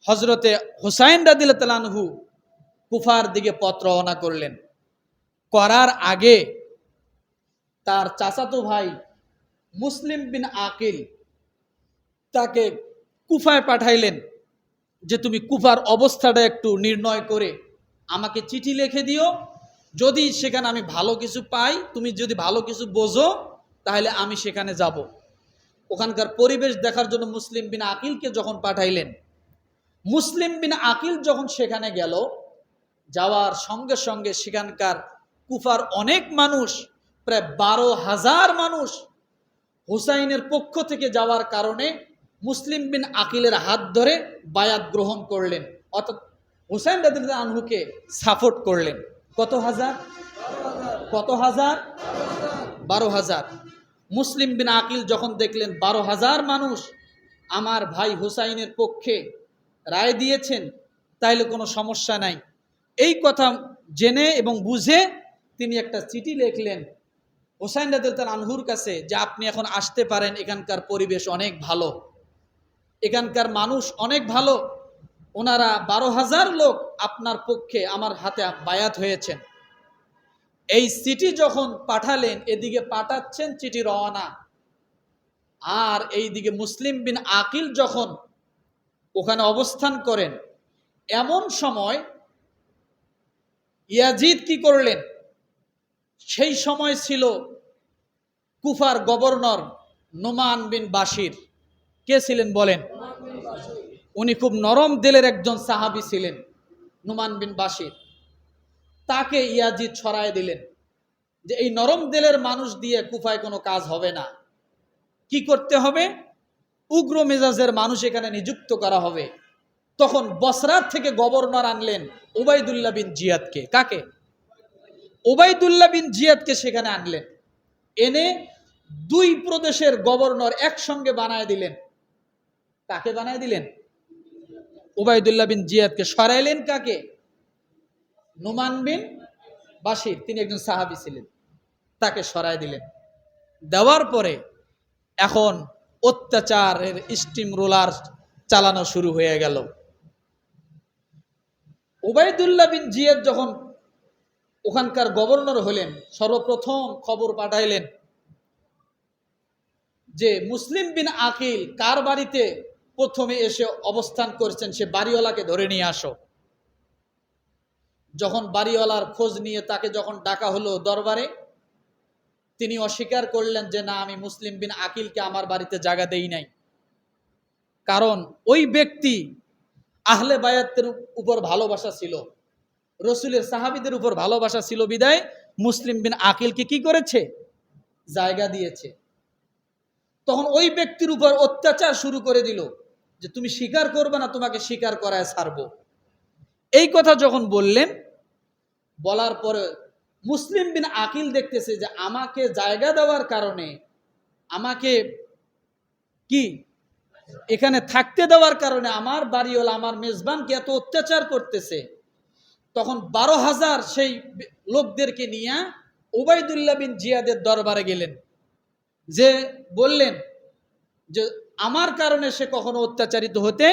হজরতে হুসাইন রাদিয়াল্লাহু আনহু কুফার দিকে পথ রওনা করলেন। করার আগে তার চাচাতো ভাই মুসলিম বিন আকিল তাকে কুফায় পাঠাইলেন যে তুমি কুফার অবস্থাটা একটু নির্ণয় করে আমাকে চিঠি লিখে দিও, যদি সেখানে আমি ভালো কিছু পাই, তুমি যদি ভালো কিছু বোঝো, তাহলে আমি সেখানে যাব। ওখানকার পরিবেশ দেখার জন্য মুসলিম বিন আকিলকে যখন পাঠাইলেন, মুসলিম বিন আকিল যখন সেখানে গেল, যাওয়ার সঙ্গে সঙ্গে সেখানকার কুফার অনেক মানুষ, প্রায় 12,000 মানুষ হুসাইনের পক্ষ থেকে যাওয়ার কারণে মুসলিম বিন আকিলের হাত ধরে বায়াত গ্রহণ করলেন, অর্থাৎ হুসাইন রাদিয়াল্লাহু আনহুকে সাপোর্ট করলেন। কত হাজার? কত হাজার? 12,000। মুসলিম বিন আকিল যখন দেখলেন 12,000 মানুষ আমার ভাই হুসাইনের পক্ষে রায় দিয়েছেন, তাইলে কোনো সমস্যা নাই, এই কথা জেনে এবং বুঝে তিনি একটা চিঠি লিখলেন হুসাইন রাদিয়াল্লাহু আনহুর কাছে যে আপনি এখন আসতে পারেন, এখানকার পরিবেশ অনেক ভালো, এখানকার মানুষ অনেক ভালো, ওনারা 12,000 লোক আপনার পক্ষে আমার হাতে বায়াত হয়েছেন। এই চিঠি যখন পাঠালেন, এদিকে পাঠাচ্ছেন চিঠি রওনা, আর এইদিকে মুসলিম বিন আকিল যখন ওখানে অবস্থান করেন, এমন সময় ইয়াজিদ কি করলেন? সেই সময় ছিল কুফার গভর্নর নোমান বিন বাশির। কে ছিলেন বলেন? উনি খুব নরম দিলের একজন সাহাবী ছিলেন, নোমান বিন বাশির। তাকে ইয়াজিদ ছড়ায় দিলেন যে এই নরম দিলের মানুষ দিয়ে কুফায় কোনো কাজ হবে না, কি করতে হবে? উগ্র মেজাজের মানুষ এখানে নিযুক্ত করা হবে। তখন বসরাত থেকে গভর্নর আনলেন উবাইদুল্লাহ বিন জিয়াদকে। কাকে? উবাইদুল্লাহ বিন জিয়াদকে সেখানে আনলেন, এনে দুই প্রদেশের গভর্নর একসঙ্গে বানায় দিলেন। কাকে বানায় দিলেন? উবাইদুল্লাহ বিন জিয়াদকে। সরাইলেন কাকে? নোমান বিন বাশির, তিনি একজন সাহাবী ছিলেন, তাকে সরাই দিলেন। দেওয়ার পরে এখন অত্যাচারের স্টিম রোলার চালানো শুরু হয়ে গেল। উবাইদুল্লাহ বিন জিয়াদ যখন ওখানকার গভর্নর হলেন, সর্বপ্রথম খবর পাঠাইলেন যে মুসলিম বিন আকিল কার বাড়িতে প্রথমে এসে অবস্থান করছেন, সে বাড়িওয়ালাকে ধরে নিয়ে আসো। যখন বাড়িওয়ালার খোঁজ নিয়ে তাকে যখন ডাকা হলো দরবারে, তিনি অস্বীকার করলেন যে না, আমি মুসলিম বিন আকিলকে আমার বাড়িতে জায়গা দেই নাই। কারণ ওই ব্যক্তি আহলে বায়াতের উপর ভালোবাসা ছিল, রসুলের সাহাবীদের উপর ভালোবাসা ছিল বিদায় মুসলিম বিন আকিলকে কি করেছে? জায়গা দিয়েছে। তখন ওই ব্যক্তির উপর অত্যাচার শুরু করে দিল যে তুমি স্বীকার করবে না, তোমাকে স্বীকার করায় ছাড়বো। এই কথা যখন বললেন, বলার পরে মুসলিম বিন আকিল দেখতেছে যে আমাকে জায়গা দেওয়ার কারণে, আমাকে কি এখানে থাকতে দেওয়ার কারণে আমার বাড়িওয়ালা আমার মেজবানকে এত অত্যাচার করতেছে। তখন 12,000 সেই লোকদেরকে নিয়ে উবাইদুল্লাহ বিন জিয়াদের দরবারে গেলেন, যে বললেন যে আমার কারণে সে কখনো অত্যাচারিত হতে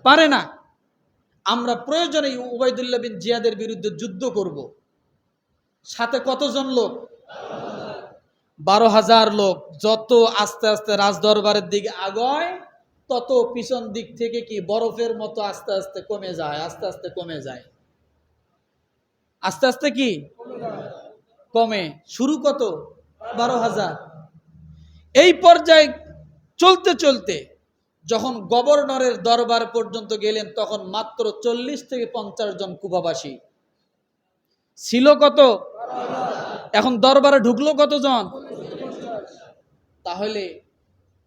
পারে না, আমরা প্রয়োজনে উবাইদুল্লাহ বিন জিয়াদের বিরুদ্ধে যুদ্ধ করব। সাথে কতজন লোক? 12,000 লোক। যত আস্তে আস্তে রাজদরবারের দিকে আগায়, তত পিছন দিক থেকে কি বরফের মতো আস্তে আস্তে কমে যায়, আস্তে আস্তে কমে যায়, আস্তে আস্তে কি কমে। শুরু কত? 12,000। এই পর্যায়ে চলতে চলতে যখন গভর্নরের দরবার পর্যন্ত গেলেন, তখন মাত্র 40 থেকে 50 জন কুফাবাসী ছিল। কত? এখন দরবারে ঢুকলো কতজন? তাহলে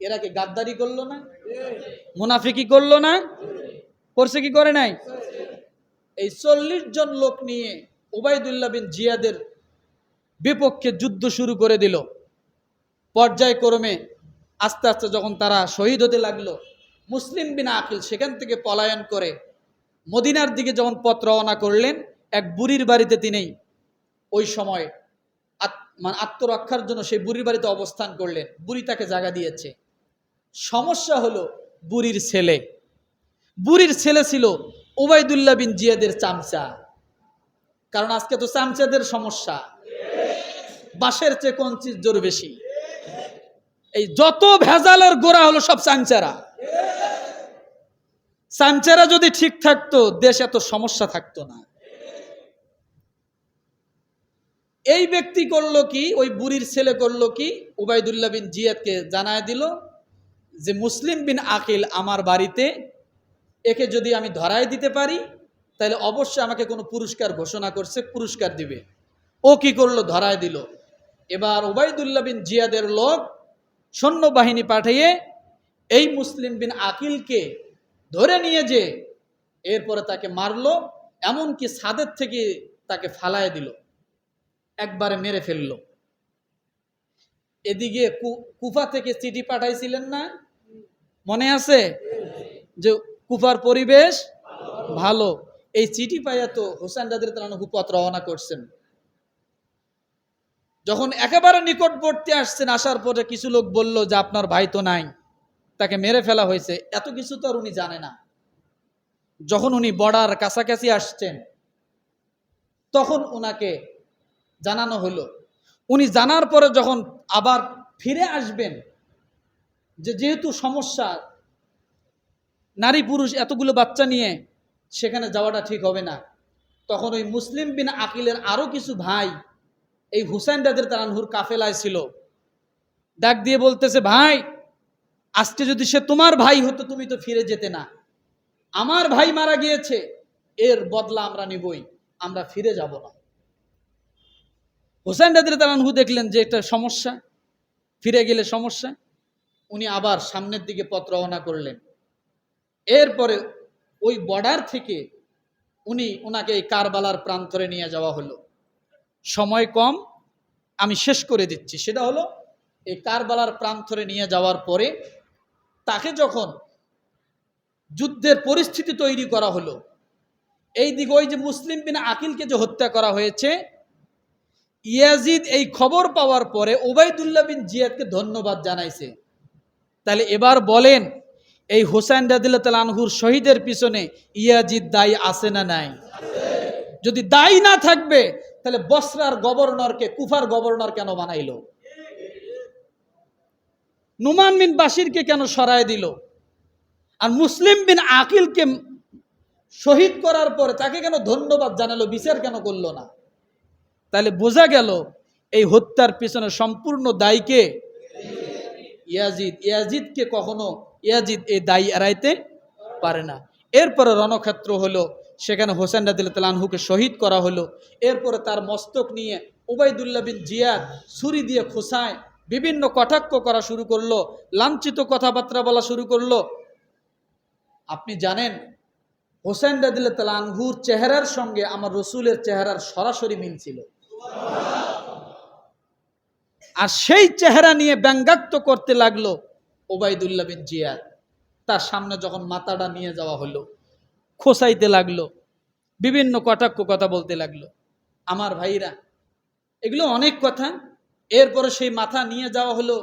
এরা কি গাদ্দারি করলো না? মুনাফিকি করলো না? করছে কি করে নাই? এই 40 জন লোক নিয়ে উবাইদুল্লাহ বিন জিয়াদের বিপক্ষে যুদ্ধ শুরু করে দিল। পর্যায়ক্রমে আস্তে আস্তে যখন তারা শহীদ হতে লাগলো, মুসলিম বিন আকিল সেখান থেকে পলায়ন করে মদিনার দিকে যখন পথ রওনা করলেন, এক বুড়ির বাড়িতে তিনি ওই সময় আত্মরক্ষার জন্য সেই বুড়ির বাড়িতে অবস্থান করলেন। বুড়ি তাকে জায়গা দিয়েছে। সমস্যা হলো বুড়ির ছেলে। বুড়ির ছেলে ছিল উবাইদুল্লাহ বিন জিয়াদের চামচা। কারণ আজকে তো চামচাদের সমস্যা, বাঁশের চেয়ে কোন চিজ জোর বেশি। এই যত ভেজালের গোড়া হলো সব চামচারা। চামচারা যদি ঠিক থাকতো, দেশ এত সমস্যা থাকতো না। এই ব্যক্তি করলো কি, ওই বুড়ির ছেলে করলো কি, উবাইদুল্লাহ বিন জিয়াদকে জানায় দিল যে মুসলিম বিন আকিল আমার বাড়িতে, একে যদি আমি ধরায় দিতে পারি তাহলে অবশ্যই আমাকে কোনো পুরস্কার ঘোষণা করছে, পুরস্কার দিবে। ও কি করলো? ধরায় দিল। এবার উবাইদুল্লাহ বিন জিয়াদের লোক সৈন্যবাহিনী পাঠিয়ে এই মুসলিম বিন আকিলকে ধরে নিয়ে যে এরপরে তাকে মারলো, এমনকি ছাদের থেকে তাকে ফালায় দিল, একবারে মেরে ফেলল। এদিকে কুফা থেকে চিঠি পাঠাইছিলেন না, মনে আছে? যে কুফার পরিবেশ ভালো। এই চিঠি পাইয়া তো হুসাইন রাদিয়াল্লাহু আনহু পথ রওনা করছেন। যখন একেবারে নিকটবর্তী আসছেন, আসার পরে কিছু লোক বলল যে আপনার ভাই তো নাই, তাকে মেরে ফেলা হয়েছে। এত কিছু তো আর উনি জানে না। যখন উনি বর্ডার কাছাকাছি আসছেন, তখন উনাকে জানানো হলো। উনি জানার পরে যখন আবার ফিরে আসবেন, যেহেতু সমস্যা, নারী পুরুষ এতগুলো বাচ্চা নিয়ে সেখানে যাওয়াটা ঠিক হবে না, তখন ওই মুসলিম বিন আকিলের আরো কিছু ভাই এই হুসাইন রাদিয়াল্লাহু আনহুর কাফেলায় ছিল। ডাক দিয়ে বলতেছে, ভাই, আজকে যদি সে তোমার ভাই হতো তুমি তো ফিরে যেতে না। আমার ভাই মারা গিয়েছে, এর বদলা আমরা নিবই, আমরা ফিরে যাব না। হুসাইন রাদিয়াল্লাহু আনহু দেখলেন যে এটা সমস্যা, ফিরে গেলে সমস্যা। উনি আবার সামনের দিকে পথ রওনা করলেন। এরপরে ওই বর্ডার থেকে ওনাকে এই কারবালার প্রান্তরে নিয়ে যাওয়া হলো। সময় কম, আমি শেষ করে দিচ্ছি। সেটা হলো, এই কারবালার প্রান্তরে নিয়ে যাওয়ার পরে তাকে যখন যুদ্ধের পরিস্থিতি তৈরি করা হলো, এই দিকে ওই যে মুসলিম বিন আকিলকে যে হত্যা করা হয়েছে, ইয়াজিদ এই খবর পাওয়ার পরে উবাইদুল্লাহ বিন জিয়াদকে ধন্যবাদ জানাইছে। তাহলে এবার বলেন, এই হুসাইন রাদিয়াল্লাহু আনহুর শহীদের পিছনে ইয়াজিদ দায়ী আছে না নাই? যদি দায়ী না থাকবে তাহলে বসরার গভর্নরকে কুফার গভর্নর কেন বানাইলো? নুমান বিন বাশিরকে কেন সরায় দিল? আর মুসলিম বিন আকিলকে শহীদ করার পরে তাকে কেন ধন্যবাদ জানালো, বিচার কেন করলো না? তাহলে বোঝা গেল এই হত্যার পিছনে সম্পূর্ণ দায়ীকে ইয়াজিদ। ইয়াজিদকে কখনো ইয়াজিদ এই দায়ী এড়াইতে পারে না। এরপরে রণক্ষেত্র হলো, সেখানে হোসেন রাদিয়াল্লাহু তাআলা আনহুকে শহীদ করা হলো। এরপরে তার মস্তক নিয়ে উবাইদুল্লাহ বিন জিয়াদ ছুরি দিয়ে খোঁচায় বিভিন্ন কটাক্ষ করা শুরু করলো, লাঞ্ছিত কথাবার্তা বলা শুরু করলো। আপনি জানেন হোসেন রাদিয়াল্লাহু তাআলা আনহুর চেহারার সঙ্গে আমার রসুলের চেহারার সরাসরি মিল ছিল। আর সেই চেহারা নিয়ে ব্যঙ্গাত্ম করতে লাগলো উবাইদুল্লাহ বিন জিয়াদ। তার সামনে যখন মাথাটা নিয়ে যাওয়া হলো, খোসাইতে লাগলো, বিভিন্ন কটাক্ষ কথা বলতে লাগলো। আমার ভাইরা, এগুলো অনেক কথা। এরপরে সেই মাথা নিয়ে যাওয়া হলো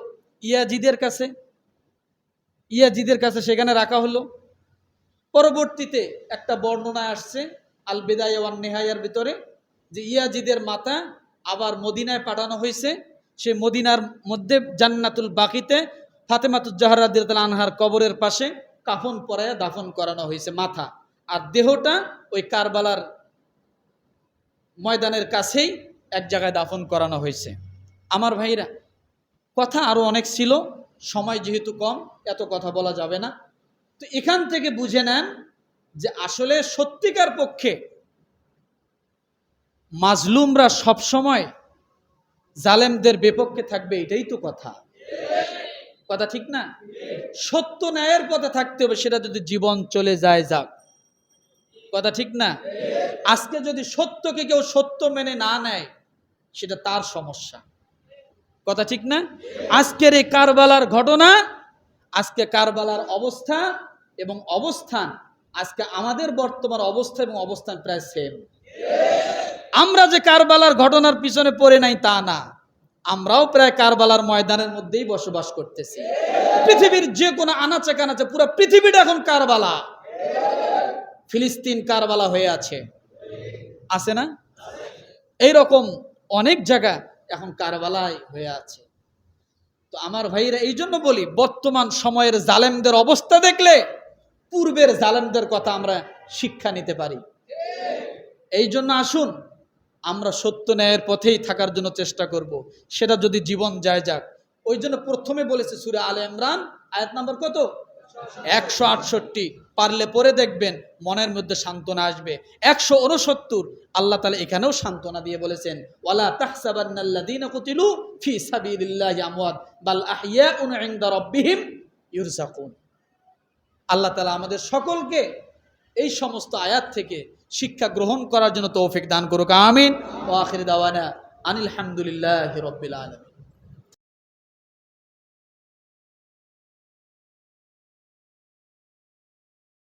ইয়াজিদের কাছে। ইয়াজিদের কাছে সেখানে রাখা হলো। পরবর্তীতে একটা বর্ণনা আসছে আল বিদায়া ওয়ান নিহায়ার ভিতরে যে ইয়াজিদের মাথা আবার মদিনায় পাঠানো হয়েছে। সে মদিনার মধ্যে জান্নাতুল বাকিতে ফাতেমাতুজ জাহরা রাদিয়াল্লাহু তাআলা আনহার কবরের পাশে কাফন পরায়া দাফন করানো হয়েছে মাথা, আর দেহটা ওই কারবালার ময়দানের কাছেই এক জায়গায় দাফন করানো হয়েছে। আমার ভাইরা, কথা আরো অনেক ছিল, সময় যেহেতু কম এত কথা বলা যাবে না। তো এখান থেকে বুঝে নেন যে আসলে সত্যিকার পক্ষে মাজলুমরা সবসময় জালেমদের বিপক্ষে থাকবে, এটাই তো কথা। কথা ঠিক না? সত্য ন্যায়ের পথে থাকতে হবে, সেটা যদি জীবন চলে যায় যাক। কথা ঠিক না? আজকে যদি সত্যকে কেউ সত্য মেনে না নেয়, সেটা তার সমস্যা। কথা ঠিক না? আজকের এই কারবালার ঘটনা, আজকে কারবালার অবস্থা এবং অবস্থান, আজকে আমাদের বর্তমান অবস্থা এবং অবস্থান প্রায় সেম। আমরা যে কারবালার ঘটনার পিছনে পড়ে নাই তা না, আমরাও প্রায় কারবালার ময়দানের মধ্যেই বসবাস করতেছি। পৃথিবীর যে কোনো আনাচে কানাচে পুরো পৃথিবীটা এখন কারবালা। ফিলিস্তিন কারবালা হয়ে আছে, আছে না? এইরকম অনেক জায়গা এখন কারবালায় হয়ে আছে। তো আমার ভাইরা, এই জন্য বলি, বর্তমান সময়ের জালেমদের অবস্থা দেখলে পূর্বের জালেমদের কথা আমরা শিক্ষা নিতে পারি। এই জন্য আসুন আমরা সত্য ন্যায়ের পথেই থাকার জন্য চেষ্টা করব, সেটা যদি জীবন যায় যাক। ওই জন্য প্রথমে বলেছে সূরা আলে ইমরান আয়াত নাম্বার কত? 168। পারলে পরে দেখবেন মনের মধ্যে সান্ত্বনা আসবে। 169 আল্লাহ তাআলা এখানেও সান্ত্বনা দিয়ে বলেছেন, ওয়ালা তাহসাবান্নাল্লাযীনা কুতিলু ফি সাবিলিল্লাহি আমওয়াত বাল আহইয়াউন ইনদা রাব্বিহিম ইরযাকুন। আল্লাহ তাআলা আমাদের সকলকে এই সমস্ত আয়াত থেকে শিক্ষা গ্রহণ করার জন্য তৌফিক দান করুক। আমিন। ওয়া আখির দাওয়ানা আনিল হামদুলিল্লাহি রাব্বিল আলামিন।